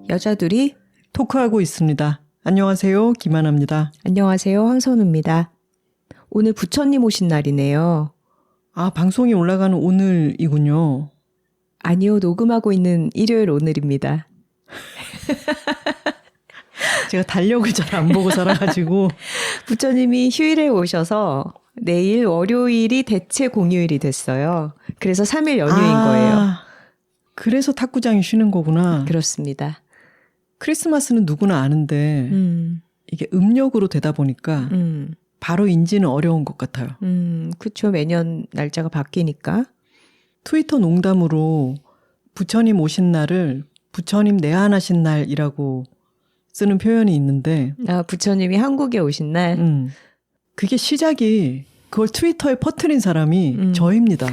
여자들이 토크하고 있습니다. 안녕하세요. 김하나입니다. 안녕하세요. 황선우입니다. 오늘 부처님 오신 날이네요. 아, 방송이 올라가는 오늘이군요. 아니요. 녹음하고 있는 일요일 오늘입니다. 제가 달력을 잘 안 보고 살아가지고. 부처님이 휴일에 오셔서 내일 월요일이 대체 공휴일이 됐어요. 그래서 3일 연휴인 거예요. 그래서 탁구장이 쉬는 거구나. 그렇습니다. 크리스마스는 누구나 아는데 이게 음력으로 되다 보니까 바로 인지는 어려운 것 같아요. 그렇죠. 매년 날짜가 바뀌니까. 트위터 농담으로 부처님 오신 날을 부처님 내한하신 날이라고 쓰는 표현이 있는데 부처님이 한국에 오신 날. 그게 시작이 그걸 트위터에 퍼뜨린 사람이 저입니다.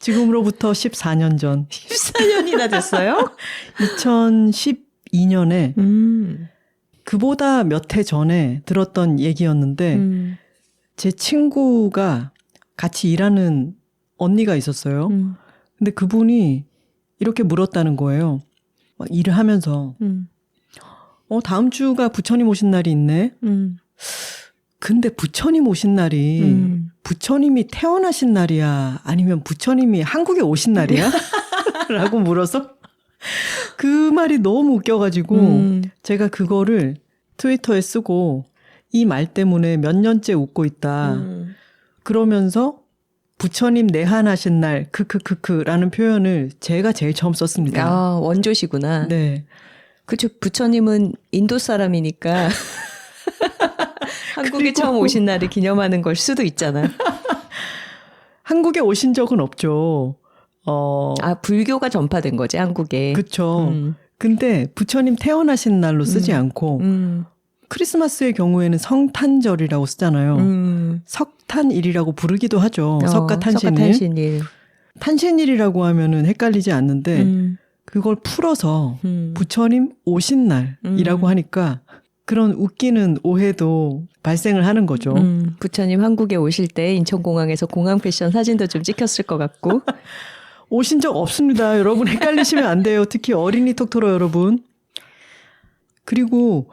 지금으로부터 14년 전. 14년이나 됐어요? 2012년에 그보다 몇 해 전에 들었던 얘기였는데 제 친구가 같이 일하는 언니가 있었어요. 근데 그분이 이렇게 물었다는 거예요. 막 일을 하면서 다음 주가 부처님 오신 날이 있네. 근데 부처님 오신 날이 부처님이 태어나신 날이야? 아니면 부처님이 한국에 오신 날이야? 라고 물어서 그 말이 너무 웃겨가지고 제가 그거를 트위터에 쓰고 이 말 때문에 몇 년째 웃고 있다. 그러면서 부처님 내한하신 날 크크크크라는 표현을 제가 제일 처음 썼습니다. 아, 원조시구나. 네. 그렇죠. 부처님은 인도 사람이니까 한국에 처음 오신 날을 기념하는 걸 수도 있잖아요. 한국에 오신 적은 없죠. 불교가 전파된 거지, 한국에. 그렇죠. 근데 부처님 태어나신 날로 쓰지 않고 크리스마스의 경우에는 성탄절이라고 쓰잖아요. 석탄일이라고 부르기도 하죠. 석가탄신일. 탄신일이라고 하면은 헷갈리지 않는데 그걸 풀어서 부처님 오신 날이라고 하니까 그런 웃기는 오해도 발생을 하는 거죠. 부처님 한국에 오실 때 인천공항에서 공항 패션 사진도 좀 찍혔을 것 같고. 오신 적 없습니다. 여러분 헷갈리시면 안 돼요. 특히 어린이 톡토로 여러분. 그리고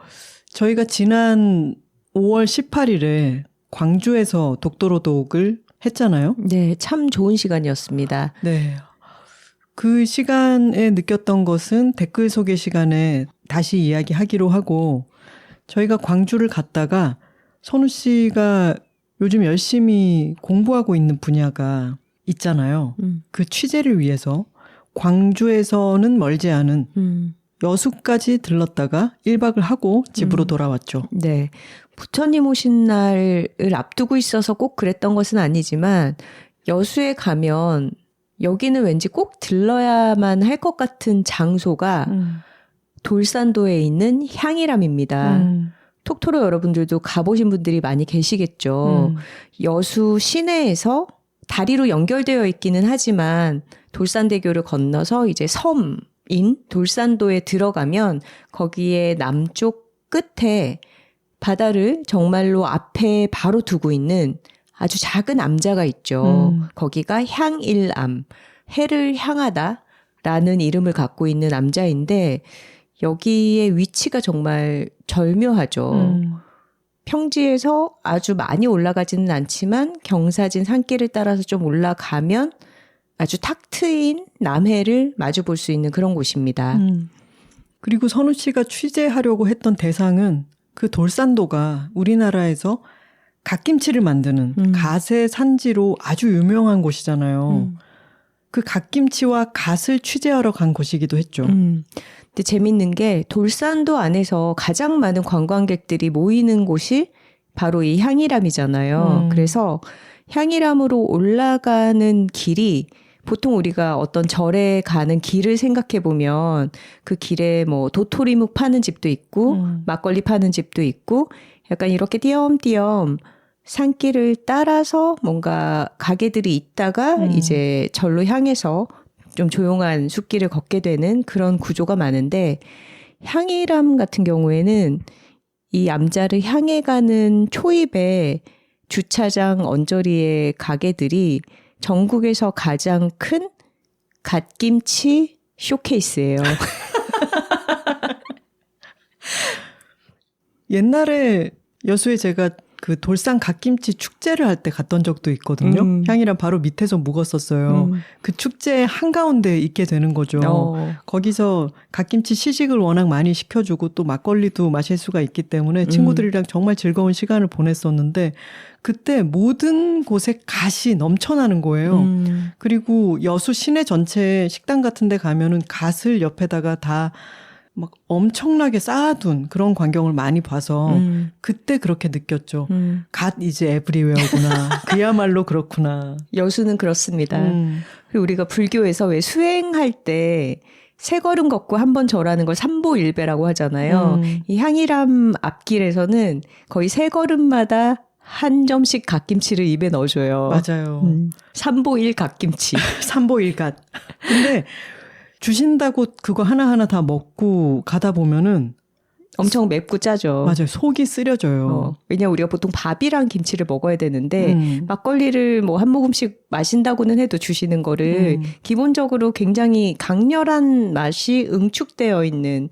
저희가 지난 5월 18일에 광주에서 독도로독을 했잖아요. 네, 참 좋은 시간이었습니다. 네. 그 시간에 느꼈던 것은 댓글 소개 시간에 다시 이야기하기로 하고 저희가 광주를 갔다가 선우 씨가 요즘 열심히 공부하고 있는 분야가 있잖아요. 그 취재를 위해서 광주에서는 멀지 않은 여수까지 들렀다가 1박을 하고 집으로 돌아왔죠. 네. 부처님 오신 날을 앞두고 있어서 꼭 그랬던 것은 아니지만 여수에 가면 여기는 왠지 꼭 들러야만 할 것 같은 장소가 돌산도에 있는 향일암입니다. 톡토로 여러분들도 가보신 분들이 많이 계시겠죠. 여수 시내에서 다리로 연결되어 있기는 하지만 돌산대교를 건너서 이제 섬인 돌산도에 들어가면 거기에 남쪽 끝에 바다를 정말로 앞에 바로 두고 있는 아주 작은 암자가 있죠. 거기가 향일암, 해를 향하다라는 이름을 갖고 있는 암자인데 여기의 위치가 정말 절묘하죠. 평지에서 아주 많이 올라가지는 않지만 경사진 산길을 따라서 좀 올라가면 아주 탁 트인 남해를 마주 볼 수 있는 그런 곳입니다. 그리고 선우 씨가 취재하려고 했던 대상은 그 돌산도가 우리나라에서 갓김치를 만드는 갓의 산지로 아주 유명한 곳이잖아요. 그 갓김치와 갓을 취재하러 간 곳이기도 했죠. 근데 재밌는 게 돌산도 안에서 가장 많은 관광객들이 모이는 곳이 바로 이 향일암이잖아요. 그래서 향일암으로 올라가는 길이 보통 우리가 어떤 절에 가는 길을 생각해 보면 그 길에 뭐 도토리묵 파는 집도 있고 막걸리 파는 집도 있고 약간 이렇게 띄엄띄엄 산길을 따라서 뭔가 가게들이 있다가 이제 절로 향해서 좀 조용한 숲길을 걷게 되는 그런 구조가 많은데 향이람 같은 경우에는 이 암자를 향해 가는 초입에 주차장 언저리의 가게들이 전국에서 가장 큰 갓김치 쇼케이스예요. 옛날에 여수에 제가 그 돌산 갓김치 축제를 할 때 갔던 적도 있거든요. 향이랑 바로 밑에서 묵었었어요. 그 축제 한가운데 있게 되는 거죠. 거기서 갓김치 시식을 워낙 많이 시켜주고 또 막걸리도 마실 수가 있기 때문에 친구들이랑 정말 즐거운 시간을 보냈었는데 그때 모든 곳에 갓이 넘쳐나는 거예요. 그리고 여수 시내 전체 식당 같은 데 가면은 갓을 옆에다가 다 막 엄청나게 쌓아둔 그런 광경을 많이 봐서 그때 그렇게 느꼈죠. 갓 이제 에브리웨어구나. 그야말로 그렇구나. 여수는 그렇습니다. 그리고 우리가 불교에서 왜 수행할 때 세 걸음 걷고 한 번 절하는 걸 삼보일배라고 하잖아요. 이 향이람 앞길에서는 거의 세 걸음마다 한 점씩 갓김치를 입에 넣어줘요. 맞아요. 삼보일 갓김치. 삼보일갓. 근데 주신다고 그거 하나하나 다 먹고 가다 보면은 엄청 맵고 짜죠. 맞아요. 속이 쓰려져요. 왜냐면 우리가 보통 밥이랑 김치를 먹어야 되는데 막걸리를 뭐 한 모금씩 마신다고는 해도 주시는 거를 기본적으로 굉장히 강렬한 맛이 응축되어 있는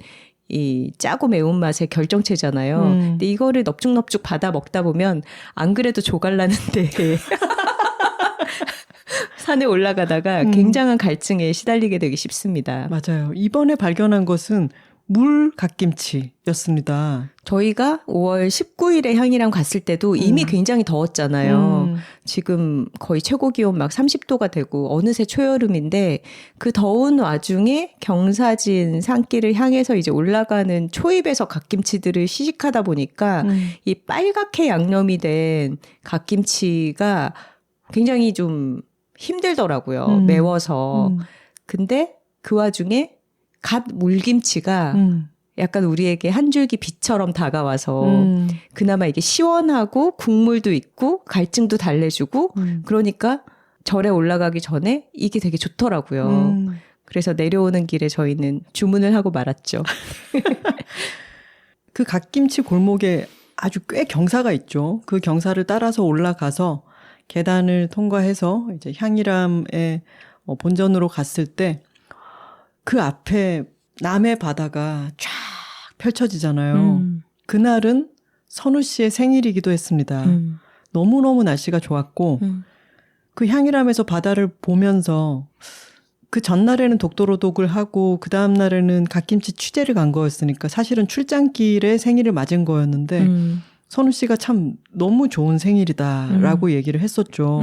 이 짜고 매운맛의 결정체잖아요. 근데 이거를 넙죽넙죽 받아 먹다 보면 안 그래도 조갈나는데 산에 올라가다가 굉장한 갈증에 시달리게 되기 쉽습니다. 맞아요. 이번에 발견한 것은 물 갓김치였습니다. 저희가 5월 19일에 향이랑 갔을 때도 이미 굉장히 더웠잖아요. 지금 거의 최고 기온 막 30도가 되고 어느새 초여름인데 그 더운 와중에 경사진 산길을 향해서 이제 올라가는 초입에서 갓김치들을 시식하다 보니까 이 빨갛게 양념이 된 갓김치가 굉장히 좀 힘들더라고요. 매워서. 근데 그 와중에 갓 물김치가 약간 우리에게 한 줄기 빛처럼 다가와서 그나마 이게 시원하고 국물도 있고 갈증도 달래주고 그러니까 절에 올라가기 전에 이게 되게 좋더라고요. 그래서 내려오는 길에 저희는 주문을 하고 말았죠. 그 갓김치 골목에 아주 꽤 경사가 있죠. 그 경사를 따라서 올라가서 계단을 통과해서 이제 향이람의 본전으로 갔을 때 그 앞에 남해 바다가 쫙 펼쳐지잖아요. 그날은 선우 씨의 생일이기도 했습니다. 너무너무 날씨가 좋았고 그 향이람에서 바다를 보면서 그 전날에는 독도로독을 하고 그 다음날에는 갓김치 취재를 간 거였으니까 사실은 출장길에 생일을 맞은 거였는데 선우 씨가 참 너무 좋은 생일이다라고 얘기를 했었죠.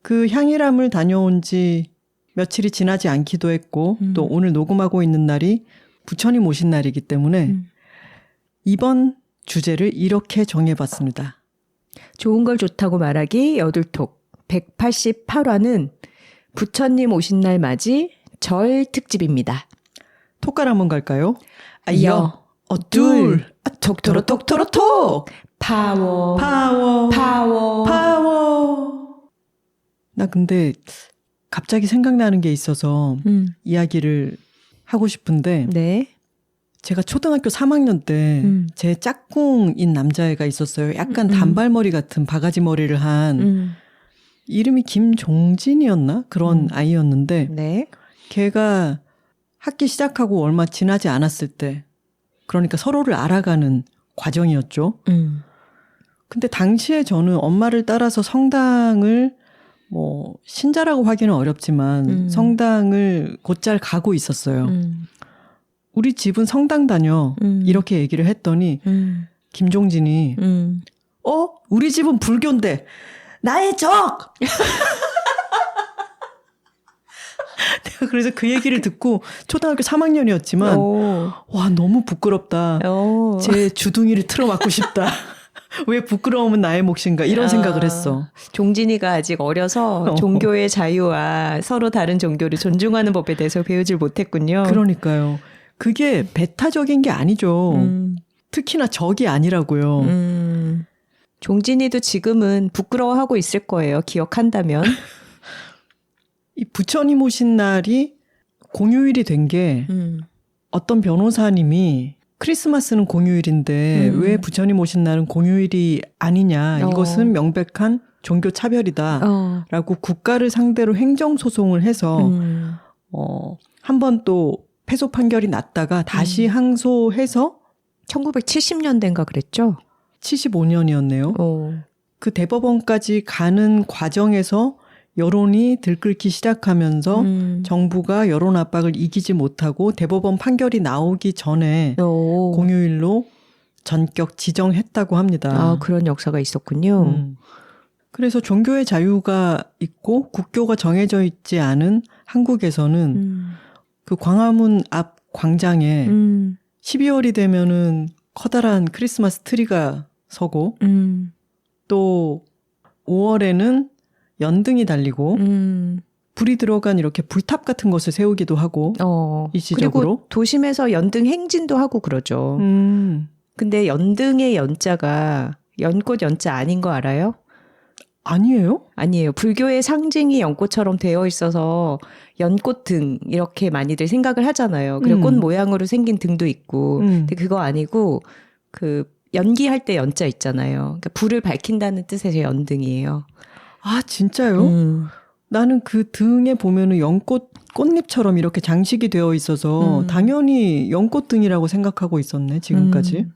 그 향이람을 다녀온 지 며칠이 지나지 않기도 했고 또 오늘 녹음하고 있는 날이 부처님 오신 날이기 때문에 이번 주제를 이렇게 정해봤습니다. 좋은 걸 좋다고 말하기 여둘톡 188화는 부처님 오신 날 맞이 절 특집입니다. 톡갈 한번 갈까요? 둘 톡토로 파워 나 근데 갑자기 생각나는 게 있어서 이야기를 하고 싶은데 네. 제가 초등학교 3학년 때 제 짝꿍인 남자애가 있었어요. 약간 단발머리 같은 바가지 머리를 한 이름이 김종진이었나? 그런 아이였는데 네. 걔가 학기 시작하고 얼마 지나지 않았을 때 그러니까 서로를 알아가는 과정이었죠. 근데 당시에 저는 엄마를 따라서 성당을 뭐 신자라고 하기는 어렵지만 성당을 곧잘 가고 있었어요. 우리 집은 성당 다녀 이렇게 얘기를 했더니 김종진이 우리 집은 불교인데 나의 적! 내가 그래서 그 얘기를 듣고 초등학교 3학년이었지만 와 너무 부끄럽다. 제 주둥이를 틀어맞고 싶다. 왜 부끄러움은 나의 몫인가 이런 생각을 했어. 종진이가 아직 어려서 종교의 자유와 서로 다른 종교를 존중하는 법에 대해서 배우질 못했군요. 그러니까요. 그게 배타적인 게 아니죠. 특히나 적이 아니라고요. 종진이도 지금은 부끄러워하고 있을 거예요. 기억한다면. 이 부처님 오신 날이 공휴일이 된 게 어떤 변호사님이 크리스마스는 공휴일인데 왜 부처님 오신 날은 공휴일이 아니냐. 이것은 명백한 종교 차별이다. 라고 국가를 상대로 행정소송을 해서 한 번 또 패소 판결이 났다가 다시 항소해서 1970년대인가 그랬죠? 75년이었네요. 그 대법원까지 가는 과정에서 여론이 들끓기 시작하면서 정부가 여론 압박을 이기지 못하고 대법원 판결이 나오기 전에 공휴일로 전격 지정했다고 합니다. 아, 그런 역사가 있었군요. 그래서 종교의 자유가 있고 국교가 정해져 있지 않은 한국에서는 그 광화문 앞 광장에 12월이 되면은 커다란 크리스마스 트리가 서고 또 5월에는 연등이 달리고 불이 들어간 이렇게 불탑 같은 것을 세우기도 하고 일시적으로. 그리고 도심에서 연등 행진도 하고 그러죠. 근데 연등의 연자가 연꽃 연자 아닌 거 알아요? 아니에요? 아니에요. 불교의 상징이 연꽃처럼 되어 있어서 연꽃등 이렇게 많이들 생각을 하잖아요. 그리고 꽃 모양으로 생긴 등도 있고. 근데 그거 아니고 그 연기할 때 연자 있잖아요. 그러니까 불을 밝힌다는 뜻에서 연등이에요. 아, 진짜요? 나는 그 등에 보면은 연꽃 꽃잎처럼 이렇게 장식이 되어 있어서 당연히 연꽃등이라고 생각하고 있었네, 지금까지.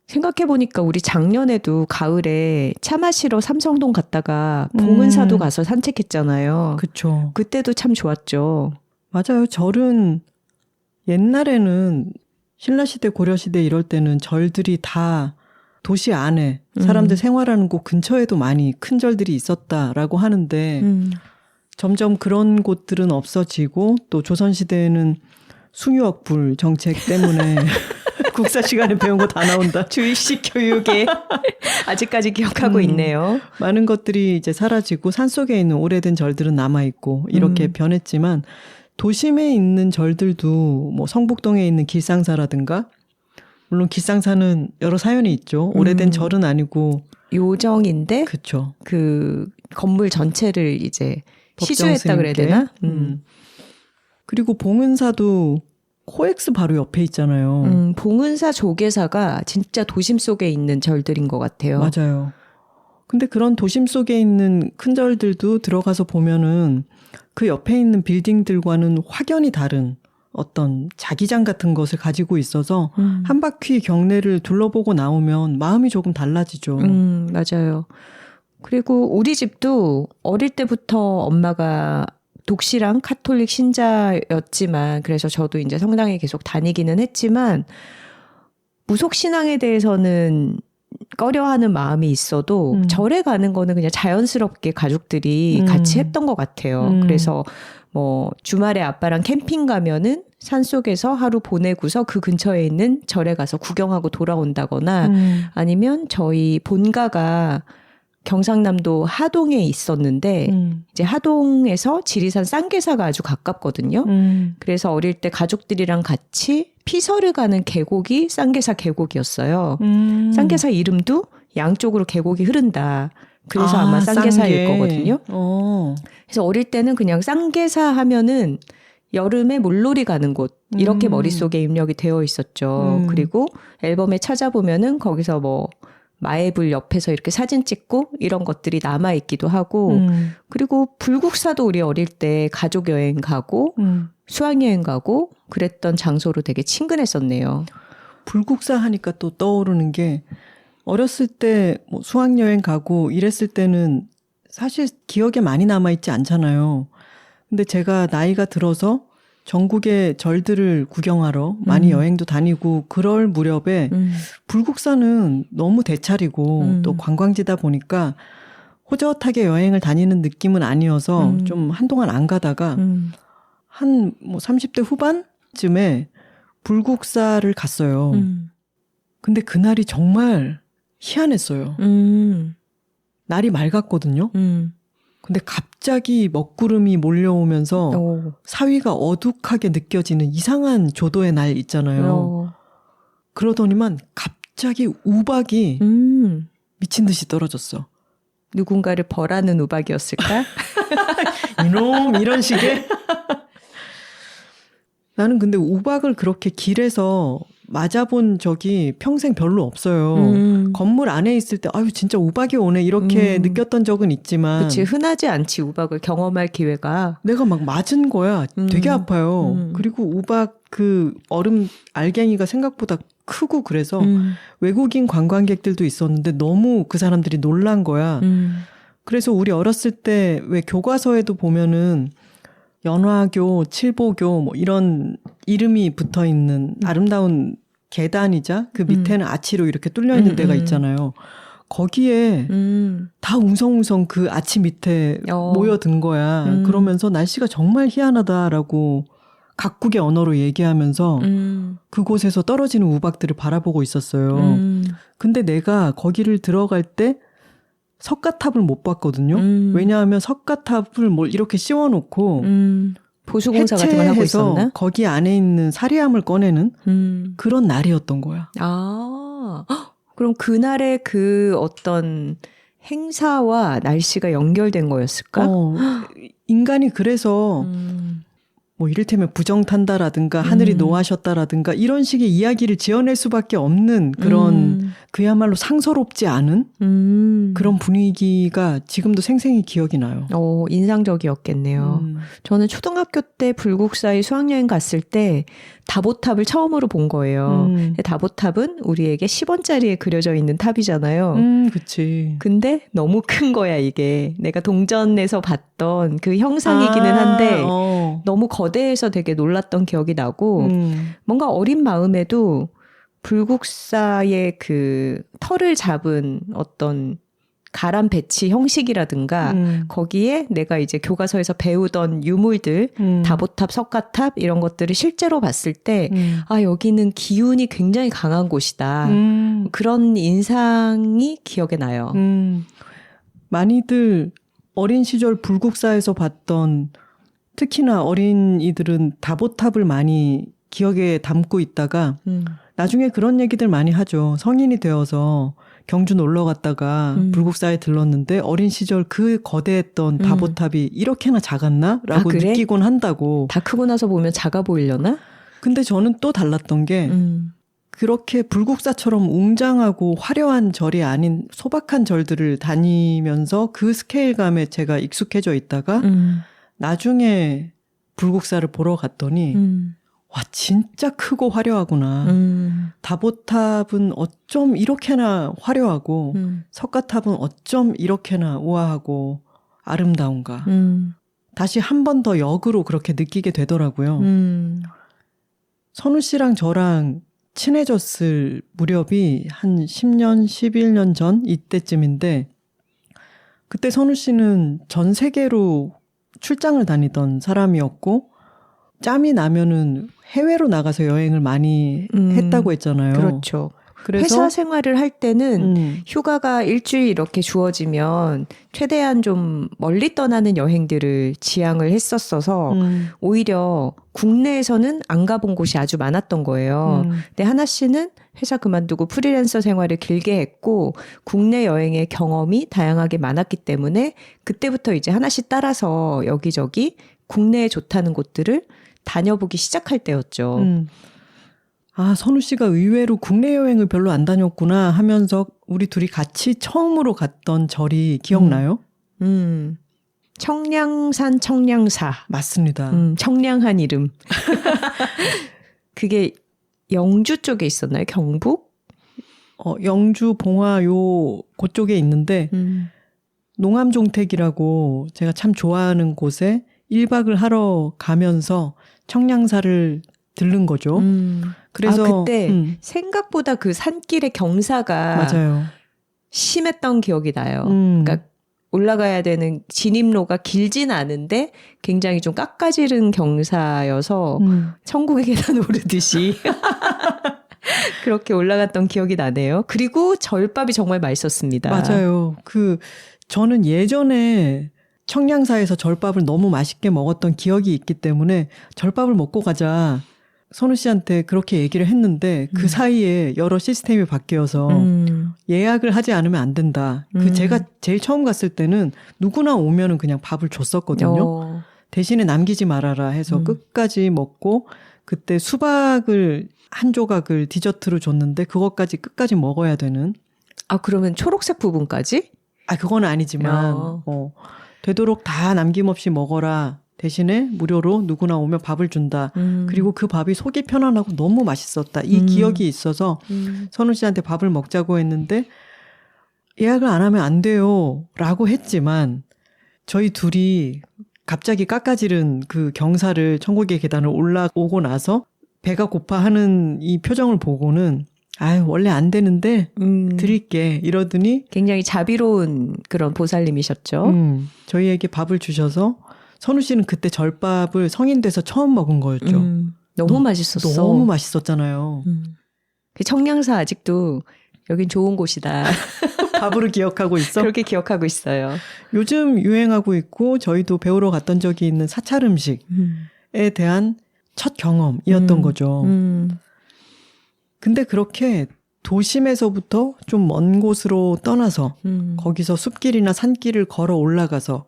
생각해보니까 우리 작년에도 가을에 차 마시러 삼성동 갔다가 봉은사도 가서 산책했잖아요. 그쵸. 그때도 참 좋았죠. 맞아요. 절은 옛날에는 신라시대, 고려시대 이럴 때는 절들이 다 도시 안에 사람들 생활하는 곳 근처에도 많이 큰 절들이 있었다라고 하는데 점점 그런 곳들은 없어지고 또 조선시대에는 숭유억불 정책 때문에 국사 시간에 배운 거 다 나온다. 주입식 교육에 아직까지 기억하고 있네요. 많은 것들이 이제 사라지고 산속에 있는 오래된 절들은 남아있고 이렇게 변했지만 도심에 있는 절들도 뭐 성북동에 있는 길상사라든가 물론 길상사는 여러 사연이 있죠. 오래된 절은 아니고 요정인데 그쵸. 그 건물 전체를 이제 시주했다 그래야 되나? 그리고 봉은사도 코엑스 바로 옆에 있잖아요. 봉은사 조계사가 진짜 도심 속에 있는 절들인 것 같아요. 맞아요. 근데 그런 도심 속에 있는 큰 절들도 들어가서 보면은 그 옆에 있는 빌딩들과는 확연히 다른 어떤 자기장 같은 것을 가지고 있어서 한 바퀴 경내를 둘러보고 나오면 마음이 조금 달라지죠. 맞아요. 그리고 우리 집도 어릴 때부터 엄마가 독실한 카톨릭 신자였지만 그래서 저도 이제 성당에 계속 다니기는 했지만 무속신앙에 대해서는 꺼려하는 마음이 있어도 절에 가는 거는 그냥 자연스럽게 가족들이 같이 했던 것 같아요. 그래서 뭐 주말에 아빠랑 캠핑 가면은 산속에서 하루 보내고서 그 근처에 있는 절에 가서 구경하고 돌아온다거나 아니면 저희 본가가 경상남도 하동에 있었는데 이제 하동에서 지리산 쌍계사가 아주 가깝거든요. 그래서 어릴 때 가족들이랑 같이 피서를 가는 계곡이 쌍계사 계곡이었어요. 쌍계사 이름도 양쪽으로 계곡이 흐른다. 그래서 아마 쌍계사일 거거든요. 그래서 어릴 때는 그냥 쌍계사 하면은 여름에 물놀이 가는 곳 이렇게 머릿속에 입력이 되어 있었죠. 그리고 앨범에 찾아보면은 거기서 뭐 마애불 옆에서 이렇게 사진 찍고 이런 것들이 남아있기도 하고 그리고 불국사도 우리 어릴 때 가족 여행 가고 수학여행 가고 그랬던 장소로 되게 친근했었네요. 불국사 하니까 또 떠오르는 게 어렸을 때 뭐 수학여행 가고 이랬을 때는 사실 기억에 많이 남아있지 않잖아요. 근데 제가 나이가 들어서 전국의 절들을 구경하러 많이 여행도 다니고 그럴 무렵에 불국사는 너무 대차리고 또 관광지다 보니까 호젓하게 여행을 다니는 느낌은 아니어서 좀 한동안 안 가다가 한 뭐 30대 후반쯤에 불국사를 갔어요. 근데 그날이 정말 희한했어요. 날이 맑았거든요. 근데 갑자기 먹구름이 몰려오면서 사위가 어둑하게 느껴지는 이상한 조도의 날 있잖아요. 그러더니만 갑자기 우박이 미친 듯이 떨어졌어. 누군가를 벌하는 우박이었을까? 이놈 이런 식의. 나는 근데 우박을 그렇게 길에서 맞아본 적이 평생 별로 없어요. 건물 안에 있을 때 아유 진짜 우박이 오네 이렇게 느꼈던 적은 있지만 그치, 흔하지 않지 우박을 경험할 기회가. 내가 막 맞은 거야. 되게 아파요. 그리고 우박 그 얼음 알갱이가 생각보다 크고 그래서 외국인 관광객들도 있었는데 너무 그 사람들이 놀란 거야. 그래서 우리 어렸을 때 왜 교과서에도 보면은 연화교, 칠보교 뭐 이런 이름이 붙어 있는 아름다운 계단이자 그 밑에는 아치로 이렇게 뚫려 있는 데가 있잖아요. 거기에 다 웅성웅성 그 아치 밑에 모여든 거야. 그러면서 날씨가 정말 희한하다라고 각국의 언어로 얘기하면서 그곳에서 떨어지는 우박들을 바라보고 있었어요. 근데 내가 거기를 들어갈 때 석가탑을 못 봤거든요. 왜냐하면 석가탑을 뭐 이렇게 씌워놓고 보수공사 같은 걸 하고 있었나? 거기 안에 있는 사리함을 꺼내는 그런 날이었던 거야. 아, 그럼 그날의 그 어떤 행사와 날씨가 연결된 거였을까? 인간이 그래서 뭐 이를테면 부정탄다라든가 하늘이 노하셨다라든가 이런 식의 이야기를 지어낼 수밖에 없는 그런 그야말로 상서롭지 않은 그런 분위기가 지금도 생생히 기억이 나요. 인상적이었겠네요. 저는 초등학교 때 불국사에 수학여행 갔을 때 다보탑을 처음으로 본 거예요. 다보탑은 우리에게 10원짜리에 그려져 있는 탑이잖아요. 그치. 근데 너무 큰 거야 이게. 내가 동전에서 봤던 그 형상이기는 한데 너무 거대해서 되게 놀랐던 기억이 나고 뭔가 어린 마음에도 불국사의 그 털을 잡은 어떤 가람 배치 형식이라든가 거기에 내가 이제 교과서에서 배우던 유물들 다보탑, 석가탑 이런 것들을 실제로 봤을 때 아, 여기는 기운이 굉장히 강한 곳이다. 그런 인상이 기억에 나요. 많이들 어린 시절 불국사에서 봤던 특히나 어린이들은 다보탑을 많이 기억에 담고 있다가 나중에 그런 얘기들 많이 하죠. 성인이 되어서 경주 놀러 갔다가 불국사에 들렀는데 어린 시절 그 거대했던 다보탑이 이렇게나 작았나? 라고 그래? 느끼곤 한다고. 다 크고 나서 보면 작아 보이려나? 근데 저는 또 달랐던 게 그렇게 불국사처럼 웅장하고 화려한 절이 아닌 소박한 절들을 다니면서 그 스케일감에 제가 익숙해져 있다가 나중에 불국사를 보러 갔더니 와 진짜 크고 화려하구나. 다보탑은 어쩜 이렇게나 화려하고 석가탑은 어쩜 이렇게나 우아하고 아름다운가. 다시 한 번 더 역으로 그렇게 느끼게 되더라고요. 선우 씨랑 저랑 친해졌을 무렵이 한 10년, 11년 전 이때쯤인데 그때 선우 씨는 전 세계로 출장을 다니던 사람이었고 짬이 나면은 해외로 나가서 여행을 많이 했다고 했잖아요. 그렇죠. 그래서 회사 생활을 할 때는 휴가가 일주일 이렇게 주어지면 최대한 좀 멀리 떠나는 여행들을 지향을 했었어서 오히려 국내에서는 안 가본 곳이 아주 많았던 거예요. 근데 하나 씨는 회사 그만두고 프리랜서 생활을 길게 했고 국내 여행의 경험이 다양하게 많았기 때문에 그때부터 이제 하나씩 따라서 여기저기 국내에 좋다는 곳들을 다녀보기 시작할 때였죠. 아, 선우 씨가 의외로 국내 여행을 별로 안 다녔구나 하면서 우리 둘이 같이 처음으로 갔던 절이 기억나요? 청량산 청량사. 맞습니다. 청량한 이름. 그게 영주 쪽에 있었나요? 경북? 영주, 봉화 그쪽에 있는데 농암종택이라고 제가 참 좋아하는 곳에 1박을 하러 가면서 청량사를 들른 거죠. 그래서 그때 생각보다 그 산길의 경사가 맞아요. 심했던 기억이 나요. 그러니까 올라가야 되는 진입로가 길진 않은데 굉장히 좀 깎아지른 경사여서 천국의 계단 오르듯이 그렇게 올라갔던 기억이 나네요. 그리고 절밥이 정말 맛있었습니다. 맞아요. 저는 예전에 청량사에서 절밥을 너무 맛있게 먹었던 기억이 있기 때문에 절밥을 먹고 가자. 선우 씨한테 그렇게 얘기를 했는데 그 사이에 여러 시스템이 바뀌어서 예약을 하지 않으면 안 된다. 제가 제일 처음 갔을 때는 누구나 오면은 그냥 밥을 줬었거든요. 대신에 남기지 말아라 해서 끝까지 먹고 그때 수박을 한 조각을 디저트로 줬는데 그것까지 끝까지 먹어야 되는. 아, 그러면 초록색 부분까지? 아, 그건 아니지만 되도록 다 남김없이 먹어라. 대신에 무료로 누구나 오면 밥을 준다. 그리고 그 밥이 속이 편안하고 너무 맛있었다. 이 기억이 있어서 선우 씨한테 밥을 먹자고 했는데 예약을 안 하면 안 돼요 라고 했지만 저희 둘이 갑자기 깎아지른 그 경사를 천국의 계단을 올라오고 나서 배가 고파하는 이 표정을 보고는 아유 원래 안 되는데 드릴게 이러더니 굉장히 자비로운 그런 보살님이셨죠. 저희에게 밥을 주셔서 선우 씨는 그때 절밥을 성인 돼서 처음 먹은 거였죠. 너무 맛있었어. 너무 맛있었잖아요. 그 청량사 아직도 여긴 좋은 곳이다. 밥으로 기억하고 있어? 그렇게 기억하고 있어요. 요즘 유행하고 있고 저희도 배우러 갔던 적이 있는 사찰 음식에 대한 첫 경험이었던 거죠. 근데 그렇게 도심에서부터 좀 먼 곳으로 떠나서 거기서 숲길이나 산길을 걸어 올라가서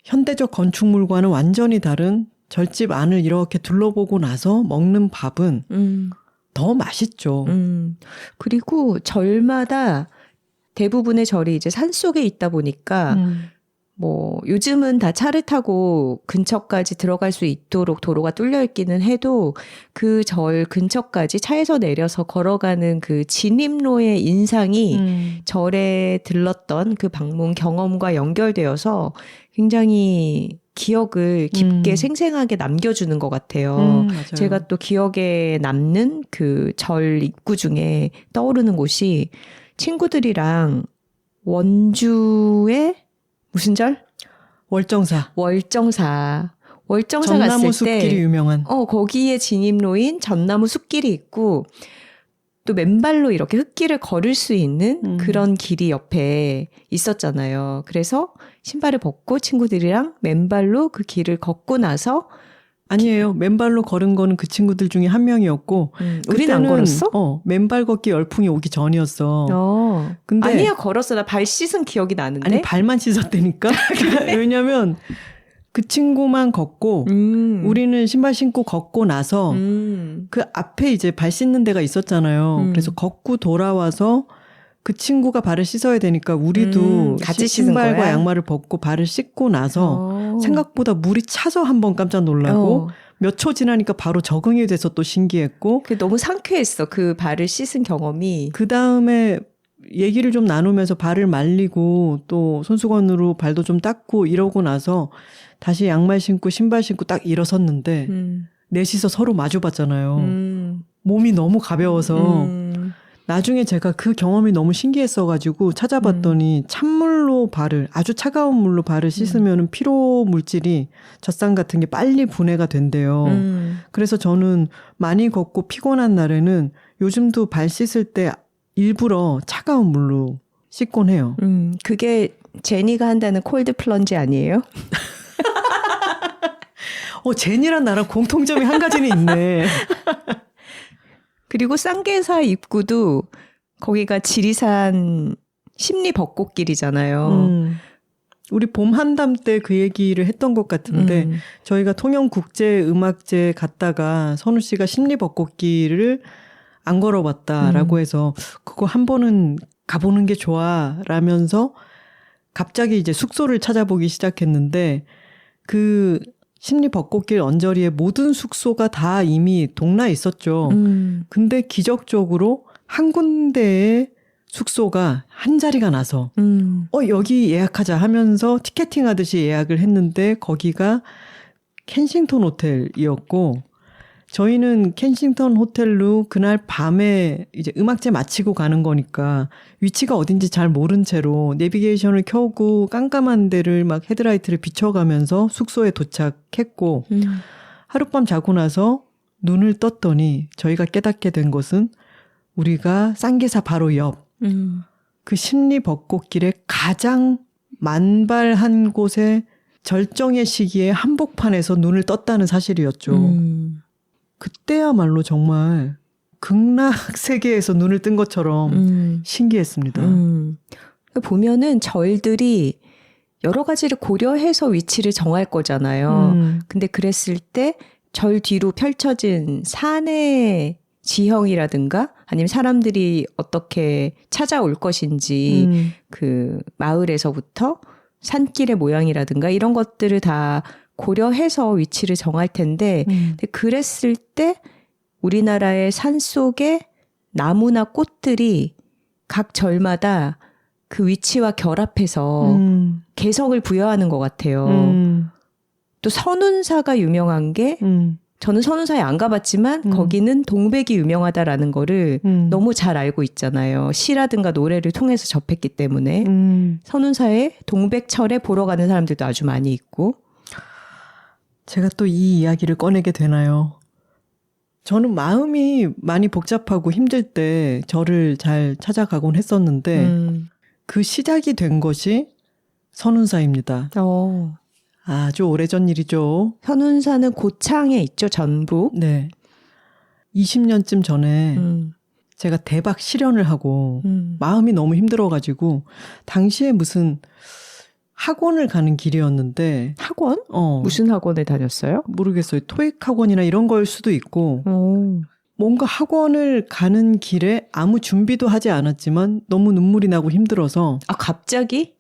현대적 건축물과는 완전히 다른 절집 안을 이렇게 둘러보고 나서 먹는 밥은 더 맛있죠. 그리고 절마다 대부분의 절이 이제 산속에 있다 보니까 뭐 요즘은 다 차를 타고 근처까지 들어갈 수 있도록 도로가 뚫려 있기는 해도 그 절 근처까지 차에서 내려서 걸어가는 그 진입로의 인상이 절에 들렀던 그 방문 경험과 연결되어서 굉장히 기억을 깊게 생생하게 남겨주는 것 같아요. 맞아요. 제가 또 기억에 남는 그 절 입구 중에 떠오르는 곳이 친구들이랑 원주의 무슨 절? 월정사. 월정사 갔을 전나무 때 숲길이 유명한. 거기에 진입로인 전나무 숲길이 있고 또 맨발로 이렇게 흙길을 걸을 수 있는 그런 길이 옆에 있었잖아요. 그래서 신발을 벗고 친구들이랑 맨발로 그 길을 걷고 나서 아니에요. 맨발로 걸은 거는 그 친구들 중에 한 명이었고 우린 안 걸었어? 맨발 걷기 열풍이 오기 전이었어. 근데 아니야, 걸었어. 나 발 씻은 기억이 나는데. 아니 발만 씻었다니까. 왜냐면 그 친구만 걷고 우리는 신발 신고 걷고 나서 그 앞에 이제 발 씻는 데가 있었잖아요. 그래서 걷고 돌아와서 그 친구가 발을 씻어야 되니까 우리도 같이 씻은 신발과 거야? 양말을 벗고 발을 씻고 나서 생각보다 물이 차서 한번 깜짝 놀라고 몇 초 지나니까 바로 적응이 돼서 또 신기했고 너무 상쾌했어. 그 발을 씻은 경험이. 그 다음에 얘기를 좀 나누면서 발을 말리고 또 손수건으로 발도 좀 닦고 이러고 나서 다시 양말 신고 신발 신고 딱 일어섰는데 넷이서 서로 마주봤잖아요. 몸이 너무 가벼워서 나중에 제가 그 경험이 너무 신기했어가지고 찾아봤더니 찬물로 발을 아주 차가운 물로 발을 씻으면 피로 물질이 젖산 같은 게 빨리 분해가 된대요. 그래서 저는 많이 걷고 피곤한 날에는 요즘도 발 씻을 때 일부러 차가운 물로 씻곤 해요. 그게 제니가 한다는 콜드 플런지 아니에요? 제니랑 나랑 공통점이 한 가지는 있네. 그리고 쌍계사 입구도 거기가 지리산 심리 벚꽃길이잖아요. 우리 봄 한담 때 그 얘기를 했던 것 같은데 저희가 통영국제음악제 갔다가 선우 씨가 심리 벚꽃길을 안 걸어봤다라고 해서 그거 한 번은 가보는 게 좋아 라면서 갑자기 이제 숙소를 찾아보기 시작했는데 그 심리 벚꽃길 언저리에 모든 숙소가 다 이미 동나에 있었죠. 근데 기적적으로 한 군데에 숙소가 한 자리가 나서 여기 예약하자 하면서 티켓팅 하듯이 예약을 했는데 거기가 켄싱턴 호텔이었고 저희는 켄싱턴 호텔로 그날 밤에 이제 음악제 마치고 가는 거니까 위치가 어딘지 잘 모른 채로 내비게이션을 켜고 깜깜한 데를 막 헤드라이트를 비춰가면서 숙소에 도착했고 하룻밤 자고 나서 눈을 떴더니 저희가 깨닫게 된 것은 우리가 쌍계사 바로 옆 그 심리 벚꽃길의 가장 만발한 곳에 절정의 시기에 한복판에서 눈을 떴다는 사실이었죠. 그때야말로 정말 극락 세계에서 눈을 뜬 것처럼 신기했습니다. 보면은 절들이 여러 가지를 고려해서 위치를 정할 거잖아요. 근데 그랬을 때 절 뒤로 펼쳐진 산의 지형이라든가 아니면 사람들이 어떻게 찾아올 것인지 그 마을에서부터 산길의 모양이라든가 이런 것들을 다 고려해서 위치를 정할 텐데 근데 그랬을 때 우리나라의 산속에 나무나 꽃들이 각 절마다 그 위치와 결합해서 개성을 부여하는 것 같아요. 또 선운사가 유명한 게 저는 선운사에 안 가봤지만 거기는 동백이 유명하다라는 거를 너무 잘 알고 있잖아요. 시라든가 노래를 통해서 접했기 때문에 선운사에 동백철에 보러 가는 사람들도 아주 많이 있고. 제가 또 이 이야기를 꺼내게 되나요? 저는 마음이 많이 복잡하고 힘들 때 절을 잘 찾아가곤 했었는데 그 시작이 된 것이 선운사입니다. 아주 오래전 일이죠. 선운사는 고창에 있죠, 전북. 네. 20년쯤 전에 제가 대박 실현을 하고 마음이 너무 힘들어가지고 당시에 무슨 학원을 가는 길이었는데. 학원? 무슨 학원에 다녔어요? 모르겠어요. 토익 학원이나 이런 걸 수도 있고 뭔가 학원을 가는 길에 아무 준비도 하지 않았지만 너무 눈물이 나고 힘들어서 갑자기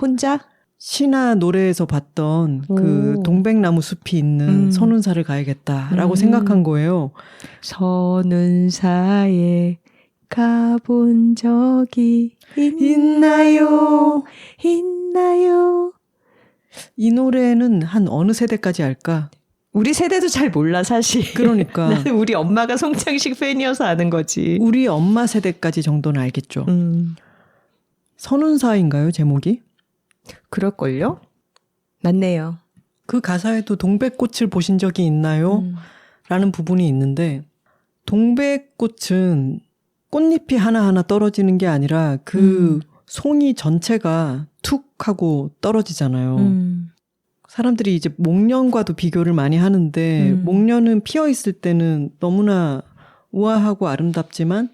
혼자? 신화 노래에서 봤던 그 동백나무 숲이 있는 선운사를 가야겠다라고 생각한 거예요. 선운사에 가본 적이 있나요? 이 노래는 한 어느 세대까지 알까? 우리 세대도 잘 몰라 사실. 그러니까. 나는 우리 엄마가 송창식 팬이어서 아는 거지. 우리 엄마 세대까지 정도는 알겠죠. 선운사인가요, 제목이? 그럴걸요? 맞네요. 그 가사에도 동백꽃을 보신 적이 있나요? 라는 부분이 있는데 동백꽃은 꽃잎이 하나하나 떨어지는 게 아니라 그 송이 전체가 툭 하고 떨어지잖아요. 사람들이 이제 목련과도 비교를 많이 하는데 목련은 피어 있을 때는 너무나 우아하고 아름답지만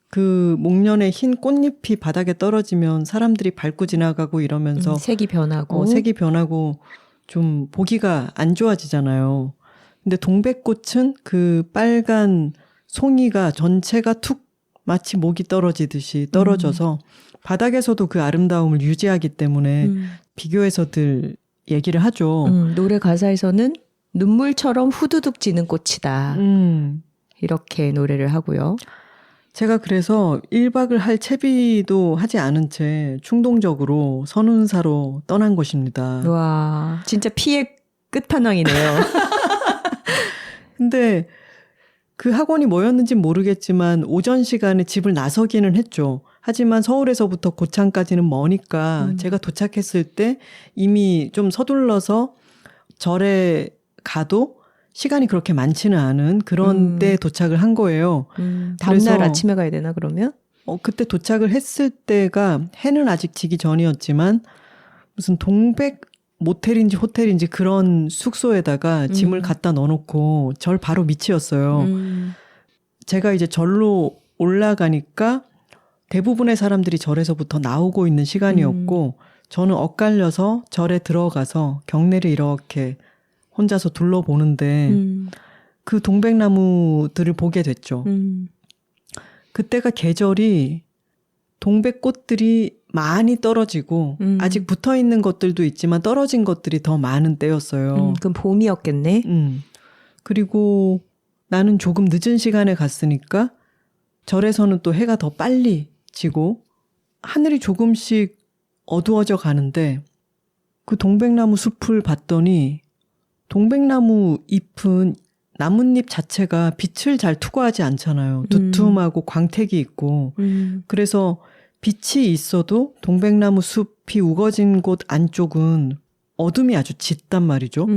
그 목련의 흰 꽃잎이 바닥에 떨어지면 사람들이 밟고 지나가고 이러면서 색이 변하고 좀 보기가 안 좋아지잖아요. 근데 동백꽃은 그 빨간 송이가 전체가 툭 마치 목이 떨어지듯이 떨어져서 바닥에서도 그 아름다움을 유지하기 때문에 비교해서들 얘기를 하죠. 노래 가사에서는 눈물처럼 후두둑 지는 꽃이다. 이렇게 노래를 하고요. 제가 그래서 1박을 할 채비도 하지 않은 채 충동적으로 선운사로 떠난 것입니다. 와, 진짜 피해 끝판왕이네요. 근데 그 학원이 뭐였는지 모르겠지만 오전 시간에 집을 나서기는 했죠. 하지만 서울에서부터 고창까지는 머니까 제가 도착했을 때 이미 좀 서둘러서 절에 가도 시간이 그렇게 많지는 않은 그런 때 도착을 한 거예요. 다음날 아침에 가야 되나 그러면? 그때 도착을 했을 때가 해는 아직 지기 전이었지만 무슨 동백 모텔인지 호텔인지 그런 숙소에다가 짐을 갖다 넣어놓고 절 바로 밑이었어요. 제가 이제 절로 올라가니까 대부분의 사람들이 절에서부터 나오고 있는 시간이었고 저는 엇갈려서 절에 들어가서 경내를 이렇게 혼자서 둘러보는데 그 동백나무들을 보게 됐죠. 그때가 계절이 동백꽃들이 많이 떨어지고 아직 붙어있는 것들도 있지만 떨어진 것들이 더 많은 때였어요. 그럼 봄이었겠네. 그리고 나는 조금 늦은 시간에 갔으니까 절에서는 또 해가 더 빨리 지고 하늘이 조금씩 어두워져 가는데 그 동백나무 숲을 봤더니 동백나무 잎은 나뭇잎 자체가 빛을 잘 투과하지 않잖아요. 두툼하고 광택이 있고 그래서 빛이 있어도 동백나무 숲이 우거진 곳 안쪽은 어둠이 아주 짙단 말이죠.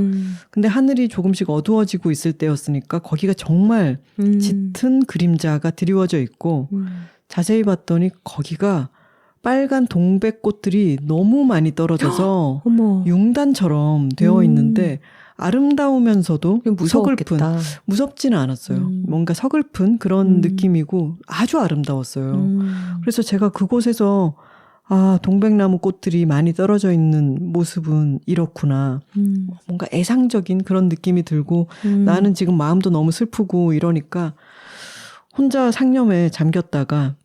근데 하늘이 조금씩 어두워지고 있을 때였으니까 거기가 정말 짙은 그림자가 드리워져 있고 자세히 봤더니 거기가 빨간 동백꽃들이 너무 많이 떨어져서 융단처럼 되어 있는데 아름다우면서도 서글픈, 무섭지는 않았어요. 뭔가 서글픈 그런 느낌이고 아주 아름다웠어요. 그래서 제가 그곳에서 동백나무 꽃들이 많이 떨어져 있는 모습은 이렇구나. 뭔가 애상적인 그런 느낌이 들고 나는 지금 마음도 너무 슬프고 이러니까 혼자 상념에 잠겼다가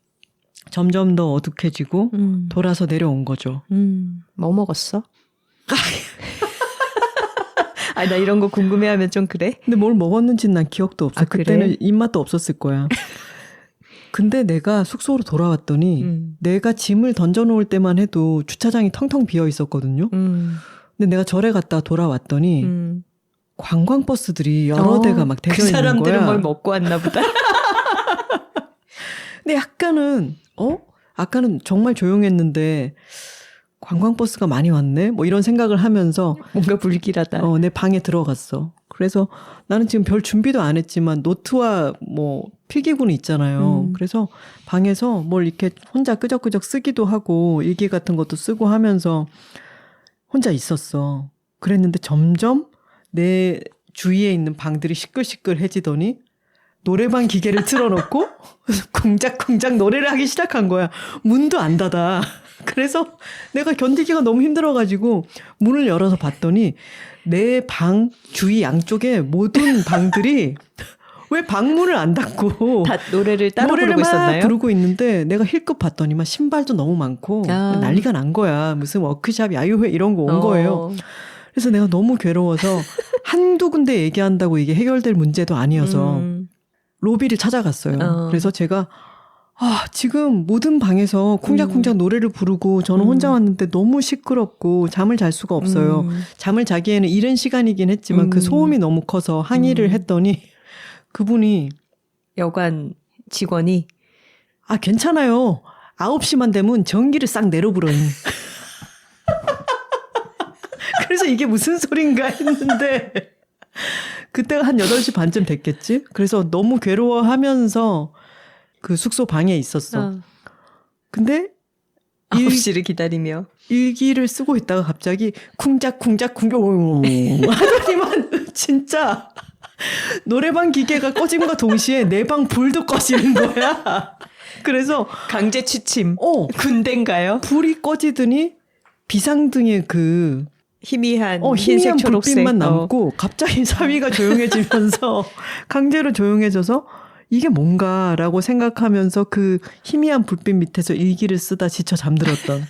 점점 더 어둑해지고 돌아서 내려온 거죠. 뭐 먹었어? 나 이런 거 궁금해하면 좀 그래? 근데 뭘 먹었는지는 난 기억도 없어. 그때는 그래? 입맛도 없었을 거야. 근데 내가 숙소로 돌아왔더니 내가 짐을 던져놓을 때만 해도 주차장이 텅텅 비어 있었거든요. 근데 내가 절에 갔다 돌아왔더니 관광버스들이 여러 대가 막 대져 있는 거야. 그 사람들은 뭘 먹고 왔나 보다. 근데 아까는 정말 조용했는데 관광버스가 많이 왔네? 뭐 이런 생각을 하면서 뭔가 불길하다. 내 방에 들어갔어. 그래서 나는 지금 별 준비도 안 했지만 노트와 뭐 필기구는 있잖아요. 그래서 방에서 뭘 이렇게 혼자 끄적끄적 쓰기도 하고 일기 같은 것도 쓰고 하면서 혼자 있었어. 그랬는데 점점 내 주위에 있는 방들이 시끌시끌해지더니 노래방 기계를 틀어놓고 쿵짝쿵짝 노래를 하기 시작한 거야. 문도 안 닫아. 그래서 내가 견디기가 너무 힘들어가지고 문을 열어서 봤더니 내 방 주위 양쪽에 모든 방들이 왜 방문을 안 닫고 다 노래를 따로 노래를 부르고 막 있었나요? 부르고 있는데 내가 힐끗 봤더니만 신발도 너무 많고 난리가 난 거야. 무슨 워크샵 야유회 이런 거 온 거예요. 그래서 내가 너무 괴로워서 한두 군데 얘기한다고 이게 해결될 문제도 아니어서 로비를 찾아갔어요. 그래서 제가 지금 모든 방에서 쿵짝쿵짝 노래를 부르고 저는 혼자 왔는데 너무 시끄럽고 잠을 잘 수가 없어요. 잠을 자기에는 이른 시간이긴 했지만 그 소음이 너무 커서 항의를 했더니 그분이 여관 직원이 괜찮아요. 9시만 되면 전기를 싹 내려불어요. 그래서 이게 무슨 소린가 했는데 그때가 한 8시 반쯤 됐겠지? 그래서 너무 괴로워하면서 그 숙소 방에 있었어. 근데 9시를 기다리며 일기를 쓰고 있다가 갑자기 쿵짝쿵짝 하더니만 진짜 노래방 기계가 꺼짐과 동시에 내 방 불도 꺼지는 거야. 그래서 강제 취침. 군대인가요? 불이 꺼지더니 비상등의 그 희미한 희미한 흰색 초록색 불빛만 남고 갑자기 사위가 조용해지면서 강제로 조용해져서 이게 뭔가라고 생각하면서 그 희미한 불빛 밑에서 일기를 쓰다 지쳐 잠들었던